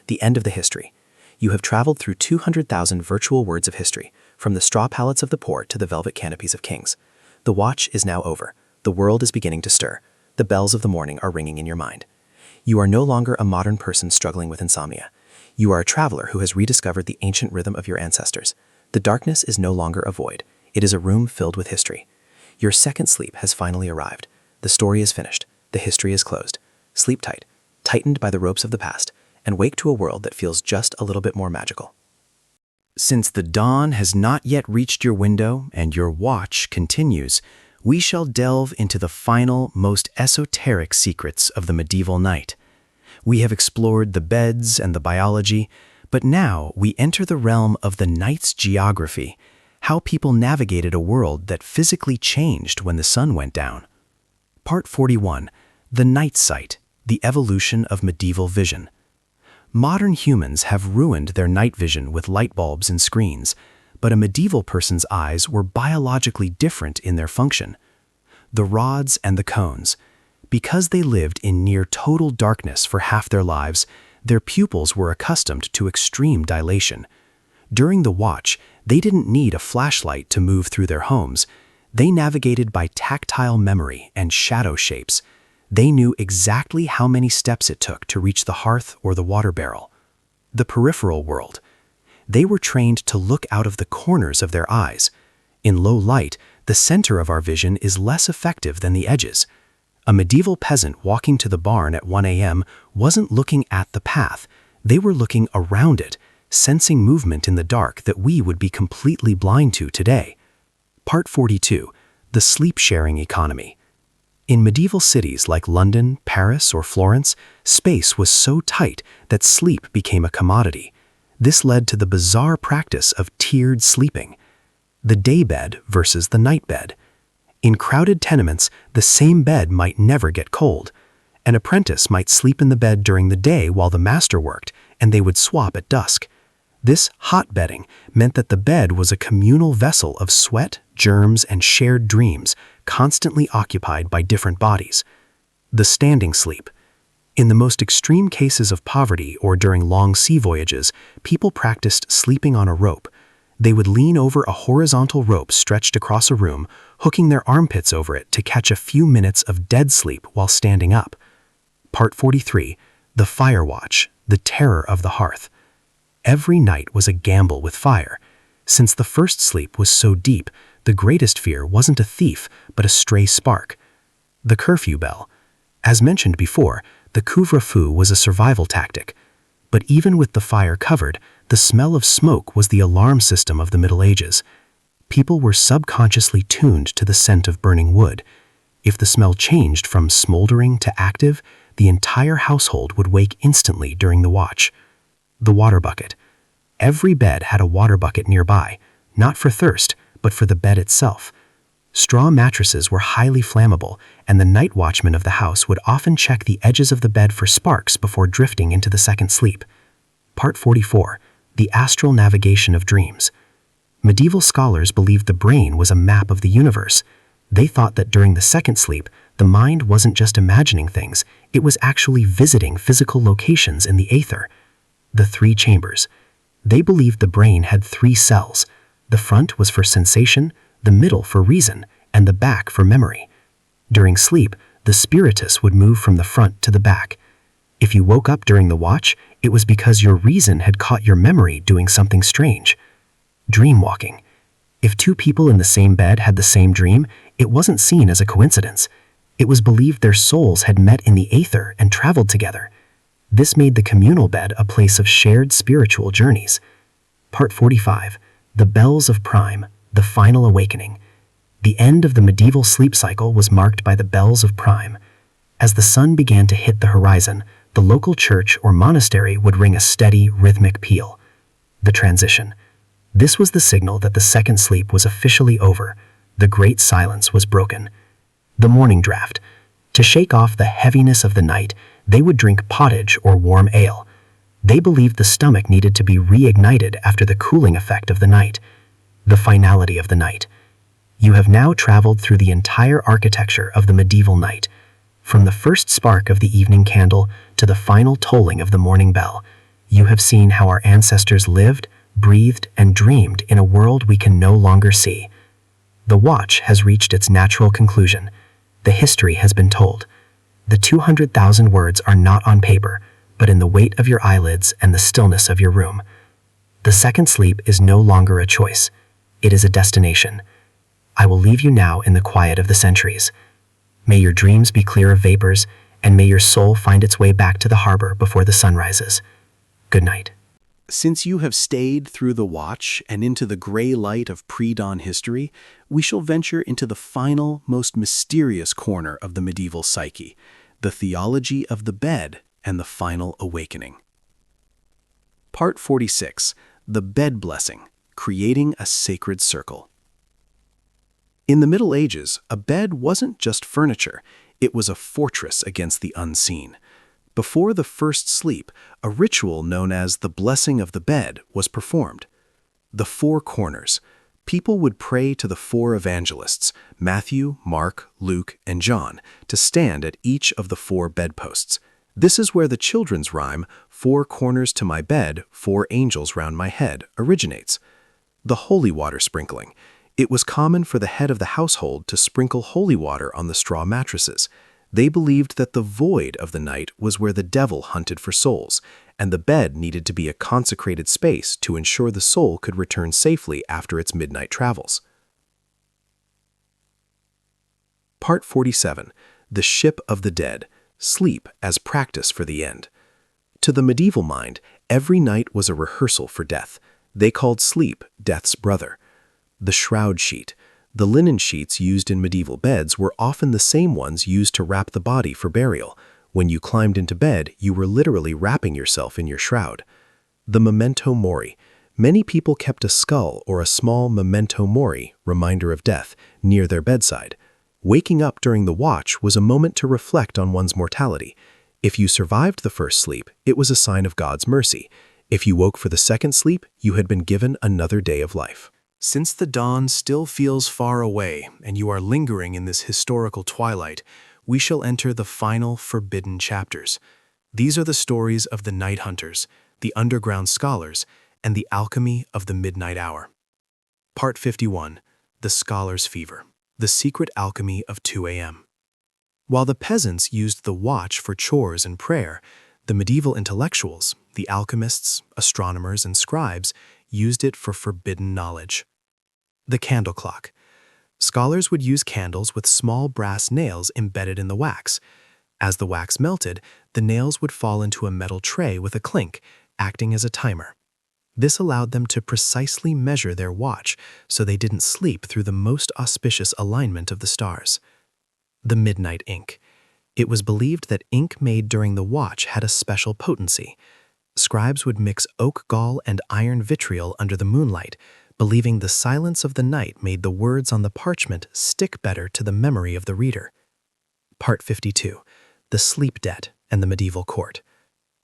The end of the history. You have traveled through 200,000 virtual words of history, from the straw pallets of the poor to the velvet canopies of kings. The watch is now over. The world is beginning to stir. The bells of the morning are ringing in your mind. You are no longer a modern person struggling with insomnia. You are a traveler who has rediscovered the ancient rhythm of your ancestors. The darkness is no longer a void. It is a room filled with history. Your second sleep has finally arrived. The story is finished. The history is closed. Sleep tight, tightened by the ropes of the past, and wake to a world that feels just a little bit more magical. Since the dawn has not yet reached your window and your watch continues, we shall delve into the final, most esoteric secrets of the medieval night. We have explored the beds and the biology, but now we enter the realm of the night's geography, how people navigated a world that physically changed when the sun went down. Part 41. The Night Sight, the Evolution of Medieval Vision. Modern humans have ruined their night vision with light bulbs and screens, but a medieval person's eyes were biologically different in their function. The rods and the cones. Because they lived in near total darkness for half their lives, their pupils were accustomed to extreme dilation. During the watch, they didn't need a flashlight to move through their homes. They navigated by tactile memory and shadow shapes. They knew exactly how many steps it took to reach the hearth or the water barrel. The peripheral world. They were trained to look out of the corners of their eyes. In low light, the center of our vision is less effective than the edges. A medieval peasant walking to the barn at 1 a.m. wasn't looking at the path. They were looking around it, sensing movement in the dark that we would be completely blind to today. Part 42. The Sleep-Sharing Economy. In medieval cities like London, Paris, or Florence, space was so tight that sleep became a commodity. This led to the bizarre practice of tiered sleeping, the day bed versus the night bed. In crowded tenements, the same bed might never get cold. An apprentice might sleep in the bed during the day while the master worked, and they would swap at dusk. This hot bedding meant that the bed was a communal vessel of sweat, germs, and shared dreams, constantly occupied by different bodies. The standing sleep. In the most extreme cases of poverty or during long sea voyages, people practiced sleeping on a rope. They would lean over a horizontal rope stretched across a room, hooking their armpits over it to catch a few minutes of dead sleep while standing up. Part 43. The Fire Watch, the Terror of the Hearth. Every night was a gamble with fire. Since the first sleep was so deep, the greatest fear wasn't a thief, but a stray spark. The curfew bell. As mentioned before, the couvre-feu was a survival tactic. But even with the fire covered, the smell of smoke was the alarm system of the Middle Ages. People were subconsciously tuned to the scent of burning wood. If the smell changed from smoldering to active, the entire household would wake instantly during the watch. The water bucket. Every bed had a water bucket nearby, not for thirst, but for the bed itself. Straw mattresses were highly flammable, and the night watchman of the house would often check the edges of the bed for sparks before drifting into the second sleep. Part 44. The Astral Navigation of Dreams. Medieval scholars believed the brain was a map of the universe. They thought that during the second sleep, the mind wasn't just imagining things, it was actually visiting physical locations in the aether. The three chambers. They believed the brain had three cells. The front was for sensation, the middle for reason, and the back for memory. During sleep, the spiritus would move from the front to the back. If you woke up during the watch, it was because your reason had caught your memory doing something strange. Dream walking. If two people in the same bed had the same dream, it wasn't seen as a coincidence. It was believed their souls had met in the aether and traveled together. This made the communal bed a place of shared spiritual journeys. Part 45. The Bells of Prime, the Final Awakening. The end of the medieval sleep cycle was marked by the bells of prime. As the sun began to hit the horizon, the local church or monastery would ring a steady, rhythmic peal. The transition. This was the signal that the second sleep was officially over. The great silence was broken. The morning draught. To shake off the heaviness of the night, they would drink pottage or warm ale. They believed the stomach needed to be reignited after the cooling effect of the night. The finality of the night. You have now traveled through the entire architecture of the medieval night, from the first spark of the evening candle to the final tolling of the morning bell. You have seen how our ancestors lived, breathed, and dreamed in a world we can no longer see. The watch has reached its natural conclusion. The history has been told. The 200,000 words are not on paper, but in the weight of your eyelids and the stillness of your room. The second sleep is no longer a choice. It is a destination. I will leave you now in the quiet of the centuries. May your dreams be clear of vapors, and may your soul find its way back to the harbor before the sun rises. Good night. Since you have stayed through the watch and into the gray light of pre-dawn history, we shall venture into the final, most mysterious corner of the medieval psyche, the theology of the bed and the final awakening. Part 46. The Bed Blessing, Creating a Sacred Circle. In the Middle Ages, a bed wasn't just furniture, it was a fortress against the unseen. Before the first sleep, a ritual known as the blessing of the bed was performed. The four corners. People would pray to the four evangelists, Matthew, Mark, Luke, and John, to stand at each of the four bedposts. This is where the children's rhyme, "Four corners to my bed, four angels round my head," originates. The holy water sprinkling. It was common for the head of the household to sprinkle holy water on the straw mattresses. They believed that the void of the night was where the devil hunted for souls, and the bed needed to be a consecrated space to ensure the soul could return safely after its midnight travels. Part 47. The Ship of the Dead, Sleep as Practice for the End. To the medieval mind, every night was a rehearsal for death. They called sleep death's brother. The shroud sheet. The linen sheets used in medieval beds were often the same ones used to wrap the body for burial. When you climbed into bed, you were literally wrapping yourself in your shroud. The memento mori. Many people kept a skull or a small memento mori, reminder of death, near their bedside. Waking up during the watch was a moment to reflect on one's mortality. If you survived the first sleep, it was a sign of God's mercy. If you woke for the second sleep, you had been given another day of life. Since the dawn still feels far away and you are lingering in this historical twilight, we shall enter the final forbidden chapters. These are the stories of the night hunters, the underground scholars, and the alchemy of the midnight hour. Part 51. The Scholar's Fever. The Secret Alchemy of 2 a.m. While the peasants used the watch for chores and prayer, the medieval intellectuals, the alchemists, astronomers, and scribes, used it for forbidden knowledge. The candle clock. Scholars would use candles with small brass nails embedded in the wax. As the wax melted, the nails would fall into a metal tray with a clink, acting as a timer. This allowed them to precisely measure their watch so they didn't sleep through the most auspicious alignment of the stars. The midnight ink. It was believed that ink made during the watch had a special potency. Scribes would mix oak gall and iron vitriol under the moonlight, believing the silence of the night made the words on the parchment stick better to the memory of the reader. Part 52. The sleep debt and the medieval court.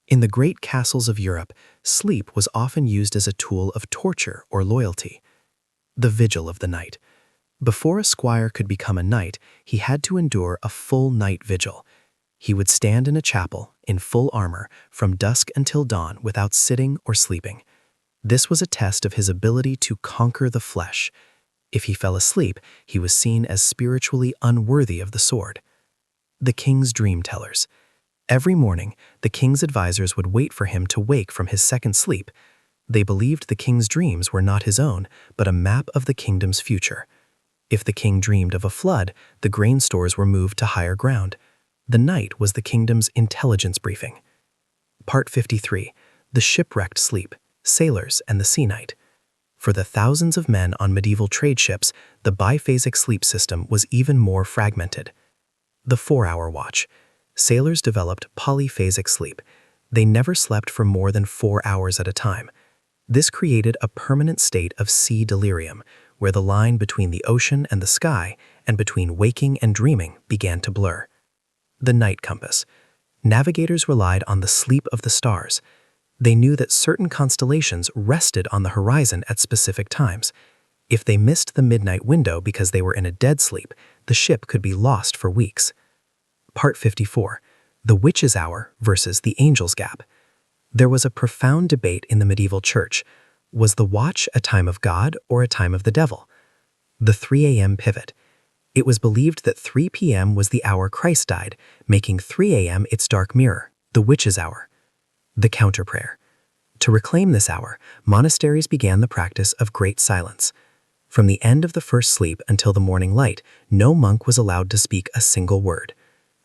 In the great castles of Europe, sleep was often used as a tool of torture or loyalty. The vigil of the night. Before a squire could become a knight, he had to endure a full night vigil. He would stand in a chapel, in full armor, from dusk until dawn without sitting or sleeping. This was a test of his ability to conquer the flesh. If he fell asleep, he was seen as spiritually unworthy of the sword. The king's dream tellers. Every morning, the king's advisors would wait for him to wake from his second sleep. They believed the king's dreams were not his own, but a map of the kingdom's future. If the king dreamed of a flood, the grain stores were moved to higher ground. The night was the kingdom's intelligence briefing. Part 53. The shipwrecked sleep, sailors and the sea night. For the thousands of men on medieval trade ships, the biphasic sleep system was even more fragmented. The 4-hour watch. Sailors developed polyphasic sleep. They never slept for more than 4 hours at a time. This created a permanent state of sea delirium, where the line between the ocean and the sky and between waking and dreaming began to blur. The night compass. Navigators relied on the sleep of the stars. They knew that certain constellations rested on the horizon at specific times. If they missed the midnight window because they were in a dead sleep, the ship could be lost for weeks. Part 54. The Witch's Hour versus the Angel's Gap. There was a profound debate in the medieval church. Was the watch a time of God or a time of the devil? The 3 a.m. pivot. It was believed that 3 p.m. was the hour Christ died, making 3 a.m. its dark mirror, the Witch's Hour. The counter prayer. To reclaim this hour, monasteries began the practice of great silence. From the end of the first sleep until the morning light, no monk was allowed to speak a single word.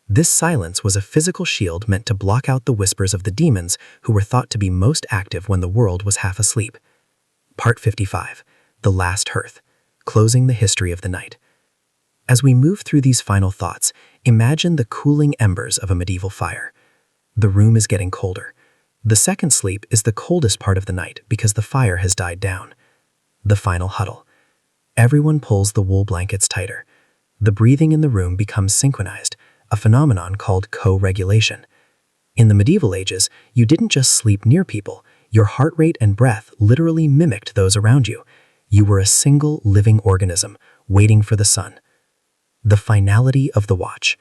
This silence was a physical shield meant to block out the whispers of the demons who were thought to be most active when the world was half asleep. Part 55. The Last Hearth. Closing the history of the night. As we move through these final thoughts, imagine the cooling embers of a medieval fire. The room is getting colder. The second sleep is the coldest part of the night because the fire has died down. The final huddle. Everyone pulls the wool blankets tighter. The breathing in the room becomes synchronized, a phenomenon called co-regulation. In the medieval ages, you didn't just sleep near people. Your heart rate and breath literally mimicked those around you. You were a single living organism, waiting for the sun. The finality of the watch.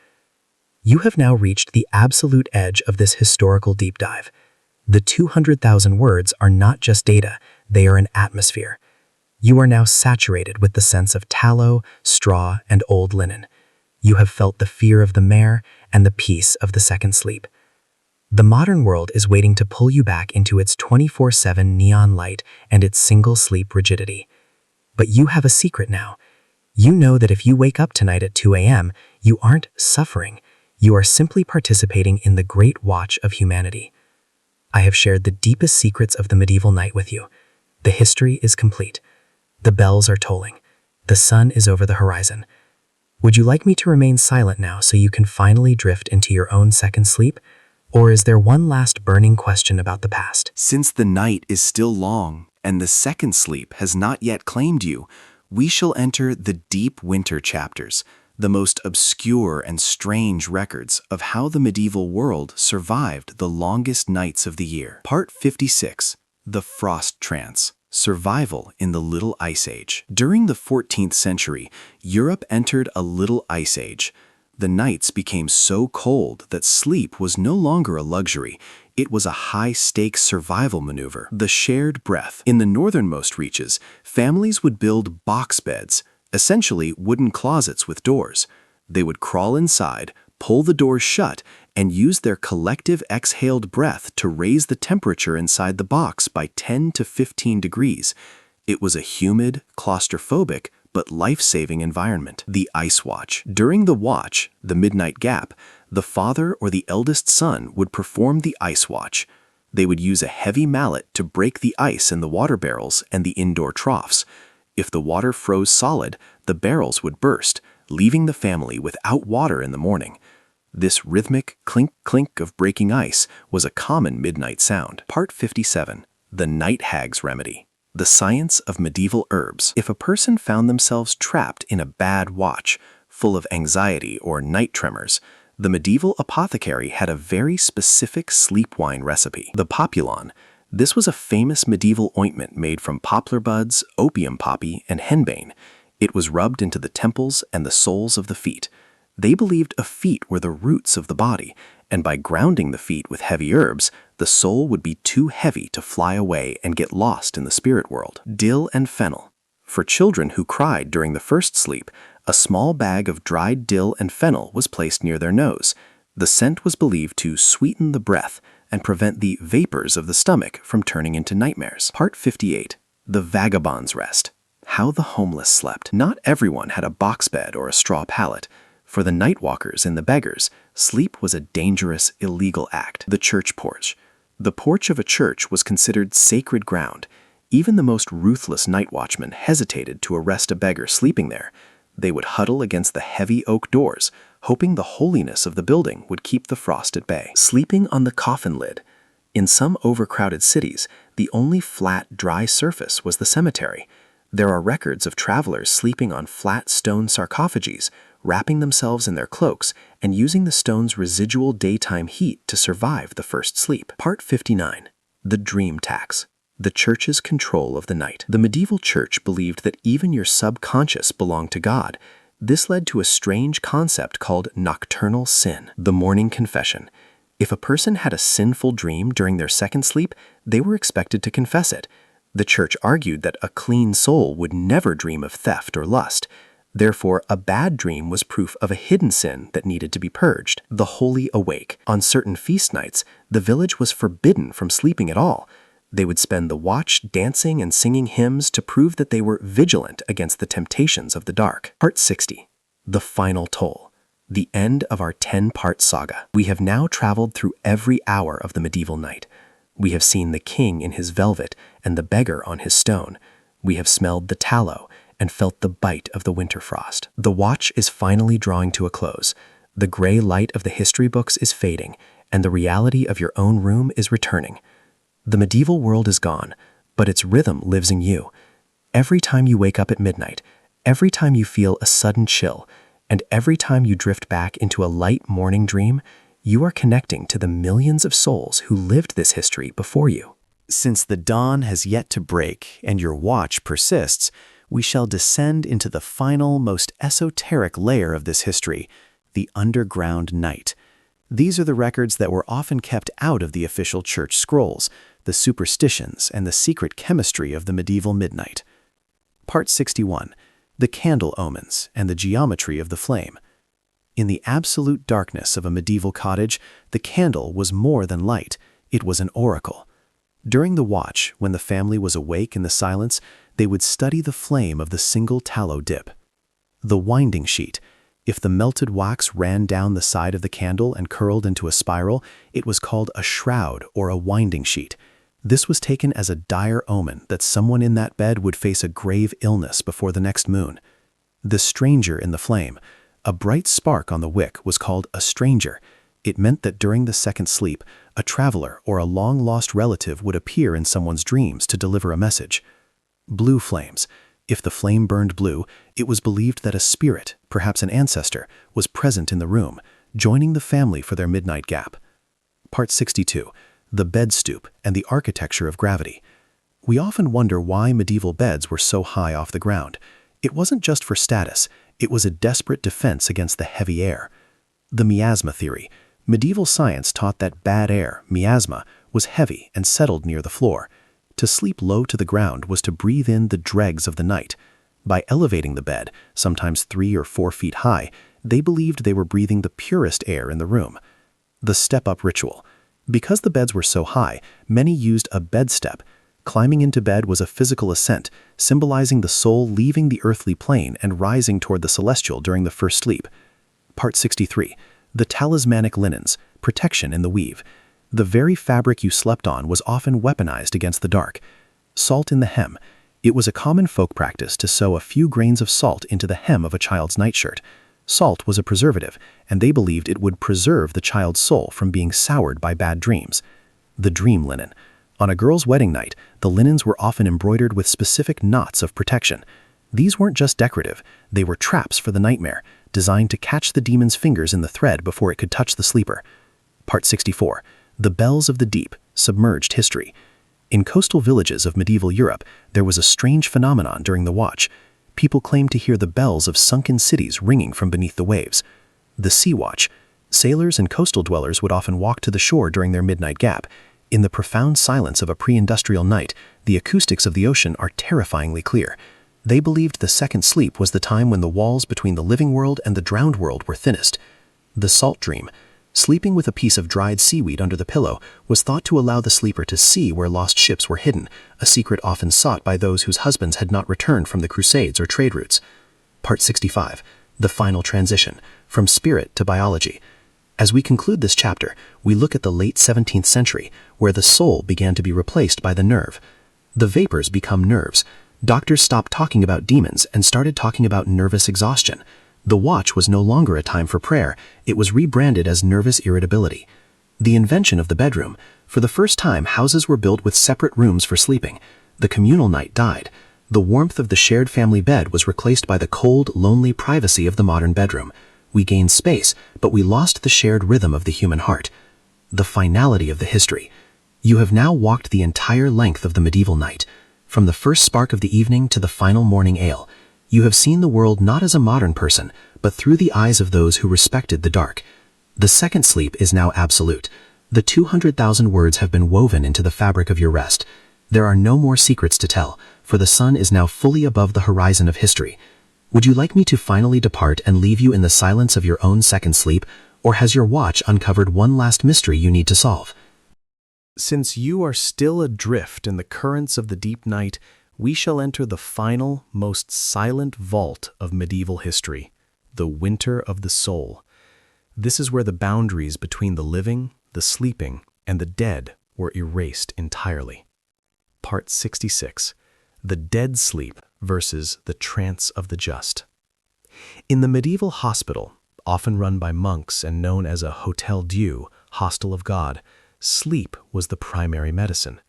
You have now reached the absolute edge of this historical deep dive. The 200,000 words are not just data, they are an atmosphere. You are now saturated with the sense of tallow, straw, and old linen. You have felt the fear of the mare and the peace of the second sleep. The modern world is waiting to pull you back into its 24/7 neon light and its single-sleep rigidity. But you have a secret now. You know that if you wake up tonight at 2 a.m., you aren't suffering. You are simply participating in the great watch of humanity. I have shared the deepest secrets of the medieval night with you. The history is complete. The bells are tolling. The sun is over the horizon. Would you like me to remain silent now so you can finally drift into your own second sleep? Or is there one last burning question about the past? Since the night is still long and the second sleep has not yet claimed you, we shall enter the deep winter chapters, the most obscure and strange records of how the medieval world survived the longest nights of the year. Part 56, The Frost Trance. Survival in the Little Ice Age. During the 14th century, Europe entered a Little Ice Age. The nights became so cold that sleep was no longer a luxury. It was a high-stakes survival maneuver. The shared breath. In the northernmost reaches, families would build box beds, essentially wooden closets with doors. They would crawl inside, pull the doors shut, and use their collective exhaled breath to raise the temperature inside the box by 10 to 15 degrees. It was a humid, claustrophobic, but life-saving environment. The Ice Watch. During the watch, the midnight gap, the father or the eldest son would perform the Ice Watch. They would use a heavy mallet to break the ice in the water barrels and the indoor troughs. If the water froze solid, the barrels would burst, leaving the family without water in the morning. This rhythmic clink-clink of breaking ice was a common midnight sound. Part 57. The Night Hag's Remedy. The science of medieval herbs. If a person found themselves trapped in a bad watch, full of anxiety or night tremors, the medieval apothecary had a very specific sleep wine recipe. The Populon. This was a famous medieval ointment made from poplar buds, opium poppy, and henbane. It was rubbed into the temples and the soles of the feet. They believed the feet were the roots of the body, and by grounding the feet with heavy herbs, the soul would be too heavy to fly away and get lost in the spirit world. Dill and fennel. For children who cried during the first sleep, a small bag of dried dill and fennel was placed near their nose. The scent was believed to sweeten the breath and prevent the vapors of the stomach from turning into nightmares. Part 58. The Vagabond's Rest. How the homeless slept. Not everyone had a box bed or a straw pallet. For the night walkers and the beggars, sleep was a dangerous, illegal act. The church porch. The porch of a church was considered sacred ground. Even the most ruthless night watchman hesitated to arrest a beggar sleeping there. They would huddle against the heavy oak doors, hoping the holiness of the building would keep the frost at bay. Sleeping on the coffin lid. In some overcrowded cities, the only flat, dry surface was the cemetery. There are records of travelers sleeping on flat stone sarcophages, wrapping themselves in their cloaks and using the stone's residual daytime heat to survive the first sleep. Part 59. The Dream Tax. The church's control of the night. The medieval church believed that even your subconscious belonged to God. This led to a strange concept called nocturnal sin. The morning confession. If a person had a sinful dream during their second sleep, they were expected to confess it. The church argued that a clean soul would never dream of theft or lust. Therefore, a bad dream was proof of a hidden sin that needed to be purged. The Holy Awake. On certain feast nights, the village was forbidden from sleeping at all. They would spend the watch dancing and singing hymns to prove that they were vigilant against the temptations of the dark. Part 60. The Final Toll. The end of our 10-part saga. We have now traveled through every hour of the medieval night. We have seen the king in his velvet and the beggar on his stone. We have smelled the tallow and felt the bite of the winter frost. The watch is finally drawing to a close. The gray light of the history books is fading, and the reality of your own room is returning. The medieval world is gone, but its rhythm lives in you. Every time you wake up at midnight, every time you feel a sudden chill, and every time you drift back into a light morning dream, you are connecting to the millions of souls who lived this history before you. Since the dawn has yet to break and your watch persists, we shall descend into the final, most esoteric layer of this history, the underground night. These are the records that were often kept out of the official church scrolls, the superstitions and the secret chemistry of the medieval midnight. Part 61. The Candle Omens and the Geometry of the Flame. In the absolute darkness of a medieval cottage, the candle was more than light. It was an oracle. During the watch, when the family was awake in the silence, they would study the flame of the single tallow dip. The winding sheet. If the melted wax ran down the side of the candle and curled into a spiral, it was called a shroud or a winding sheet. This was taken as a dire omen that someone in that bed would face a grave illness before the next moon. The stranger in the flame. A bright spark on the wick was called a stranger. It meant that during the second sleep, a traveler or a long-lost relative would appear in someone's dreams to deliver a message. Blue flames. If the flame burned blue, it was believed that a spirit, perhaps an ancestor, was present in the room, joining the family for their midnight gap. Part 62. The bed stoop and the architecture of gravity. We often wonder why medieval beds were so high off the ground. It wasn't just for status, it was a desperate defense against the heavy air. The miasma theory. Medieval science taught that bad air, miasma, was heavy and settled near the floor. To sleep low to the ground was to breathe in the dregs of the night. By elevating the bed, sometimes 3 or 4 feet high, they believed they were breathing the purest air in the room. The step-up ritual. Because the beds were so high, many used a bed step. Climbing into bed was a physical ascent, symbolizing the soul leaving the earthly plane and rising toward the celestial during the first sleep. Part 63. The talismanic linens, protection in the weave. The very fabric you slept on was often weaponized against the dark. Salt in the hem. It was a common folk practice to sew a few grains of salt into the hem of a child's nightshirt. Salt was a preservative, and they believed it would preserve the child's soul from being soured by bad dreams. The dream linen. On a girl's wedding night, the linens were often embroidered with specific knots of protection. These weren't just decorative, they were traps for the nightmare, designed to catch the demon's fingers in the thread before it could touch the sleeper. Part 64. The bells of the deep, submerged history. In coastal villages of medieval Europe, there was a strange phenomenon during the watch. People claimed to hear the bells of sunken cities ringing from beneath the waves. The sea watch. Sailors and coastal dwellers would often walk to the shore during their midnight gap. In the profound silence of a pre-industrial night, the acoustics of the ocean are terrifyingly clear. They believed the second sleep was the time when the walls between the living world and the drowned world were thinnest. The salt dream. Sleeping with a piece of dried seaweed under the pillow was thought to allow the sleeper to see where lost ships were hidden, a secret often sought by those whose husbands had not returned from the Crusades or trade routes. Part 65. The final transition, from spirit to biology. As we conclude this chapter, we look at the late 17th century, where the soul began to be replaced by the nerve. The vapors become nerves. Doctors stopped talking about demons and started talking about nervous exhaustion. The watch was no longer a time for prayer, it was rebranded as nervous irritability. The invention of the bedroom. For the first time, houses were built with separate rooms for sleeping. The communal night died. The warmth of the shared family bed was replaced by the cold, lonely privacy of the modern bedroom. We gained space, but we lost the shared rhythm of the human heart. The finality of the history. You have now walked the entire length of the medieval night. From the first spark of the evening to the final morning ale. You have seen the world not as a modern person, but through the eyes of those who respected the dark. The second sleep is now absolute. The 200,000 words have been woven into the fabric of your rest. There are no more secrets to tell, for the sun is now fully above the horizon of history. Would you like me to finally depart and leave you in the silence of your own second sleep, or has your watch uncovered one last mystery you need to solve? Since you are still adrift in the currents of the deep night, we shall enter the final, most silent vault of medieval history, the winter of the soul. This is where the boundaries between the living, the sleeping, and the dead were erased entirely. Part 66. The dead sleep versus the trance of the just. In the medieval hospital, often run by monks and known as a Hotel Dieu, Hostel of God, sleep was the primary medicine.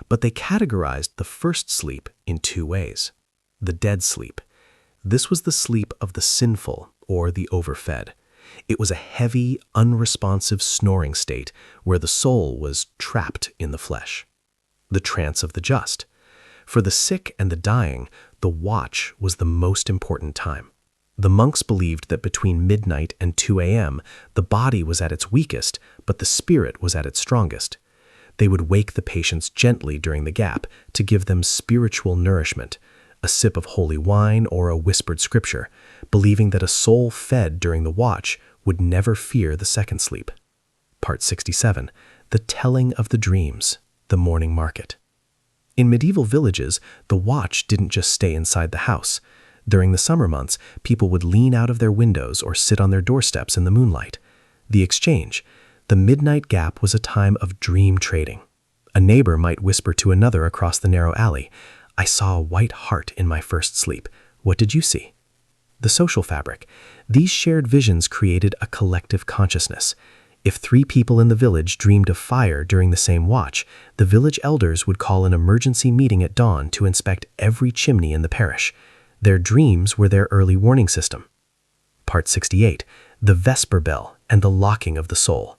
But they categorized the first sleep in 2 ways. The dead sleep. This was the sleep of the sinful or the overfed. It was a heavy, unresponsive snoring state where the soul was trapped in the flesh. The trance of the just. For the sick and the dying, the watch was the most important time. The monks believed that between midnight and 2 a.m., the body was at its weakest, but the spirit was at its strongest. They would wake the patients gently during the gap to give them spiritual nourishment, a sip of holy wine or a whispered scripture, believing that a soul fed during the watch would never fear the second sleep. Part 67. The telling of the dreams, the morning market. In medieval villages, the watch didn't just stay inside the house. During the summer months, people would lean out of their windows or sit on their doorsteps in the moonlight. The exchange. The midnight gap was a time of dream trading. A neighbor might whisper to another across the narrow alley, "I saw a white hart in my first sleep. What did you see?" The social fabric. These shared visions created a collective consciousness. If 3 people in the village dreamed of fire during the same watch, the village elders would call an emergency meeting at dawn to inspect every chimney in the parish. Their dreams were their early warning system. Part 68. The Vesper Bell and the Locking of the Soul.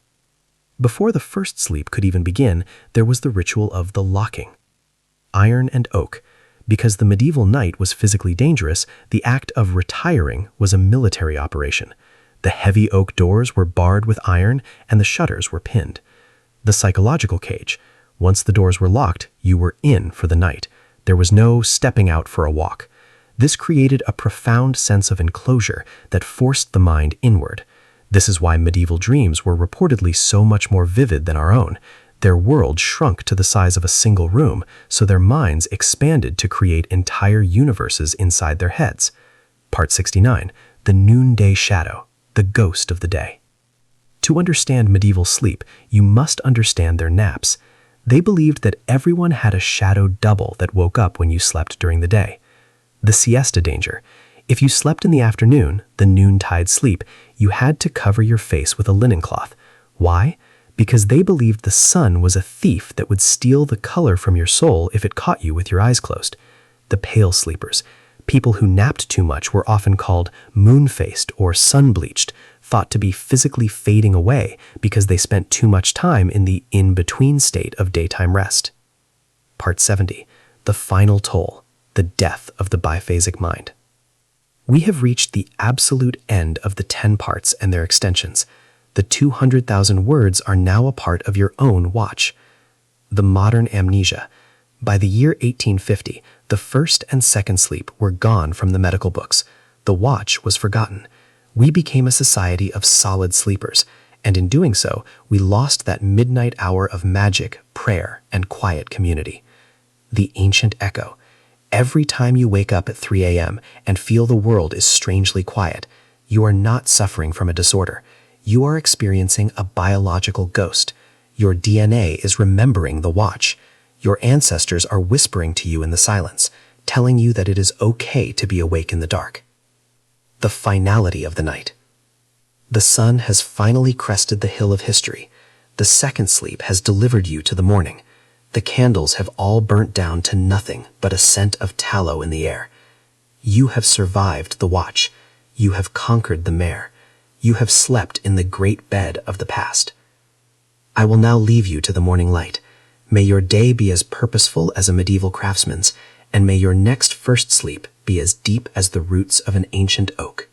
Before the first sleep could even begin, there was the ritual of the locking. Iron and oak. Because the medieval night was physically dangerous, the act of retiring was a military operation. The heavy oak doors were barred with iron and the shutters were pinned. The psychological cage. Once the doors were locked, you were in for the night. There was no stepping out for a walk. This created a profound sense of enclosure that forced the mind inward. This is why medieval dreams were reportedly so much more vivid than our own. Their world shrunk to the size of a single room, so their minds expanded to create entire universes inside their heads. Part 69. The Noonday Shadow, the Ghost of the Day. To understand medieval sleep, you must understand their naps. They believed that everyone had a shadow double that woke up when you slept during the day. The siesta danger. If you slept in the afternoon, the noontide sleep, you had to cover your face with a linen cloth. Why? Because they believed the sun was a thief that would steal the color from your soul if it caught you with your eyes closed. The pale sleepers. People who napped too much were often called moon-faced or sun-bleached, thought to be physically fading away because they spent too much time in the in-between state of daytime rest. Part 70. The Final Toll. The Death of the Biphasic Mind. We have reached the absolute end of the 10 parts and their extensions. The 200,000 words are now a part of your own watch. The modern amnesia. By the year 1850, the first and second sleep were gone from the medical books. The watch was forgotten. We became a society of solid sleepers, and in doing so, we lost that midnight hour of magic, prayer, and quiet community. The ancient echo. Every time you wake up at 3 a.m. and feel the world is strangely quiet, you are not suffering from a disorder. You are experiencing a biological ghost. Your DNA is remembering the watch. Your ancestors are whispering to you in the silence, telling you that it is okay to be awake in the dark. The finality of the night. The sun has finally crested the hill of history. The second sleep has delivered you to the morning. The candles have all burnt down to nothing but a scent of tallow in the air. You have survived the watch. You have conquered the mare. You have slept in the great bed of the past. I will now leave you to the morning light. May your day be as purposeful as a medieval craftsman's, and may your next first sleep be as deep as the roots of an ancient oak.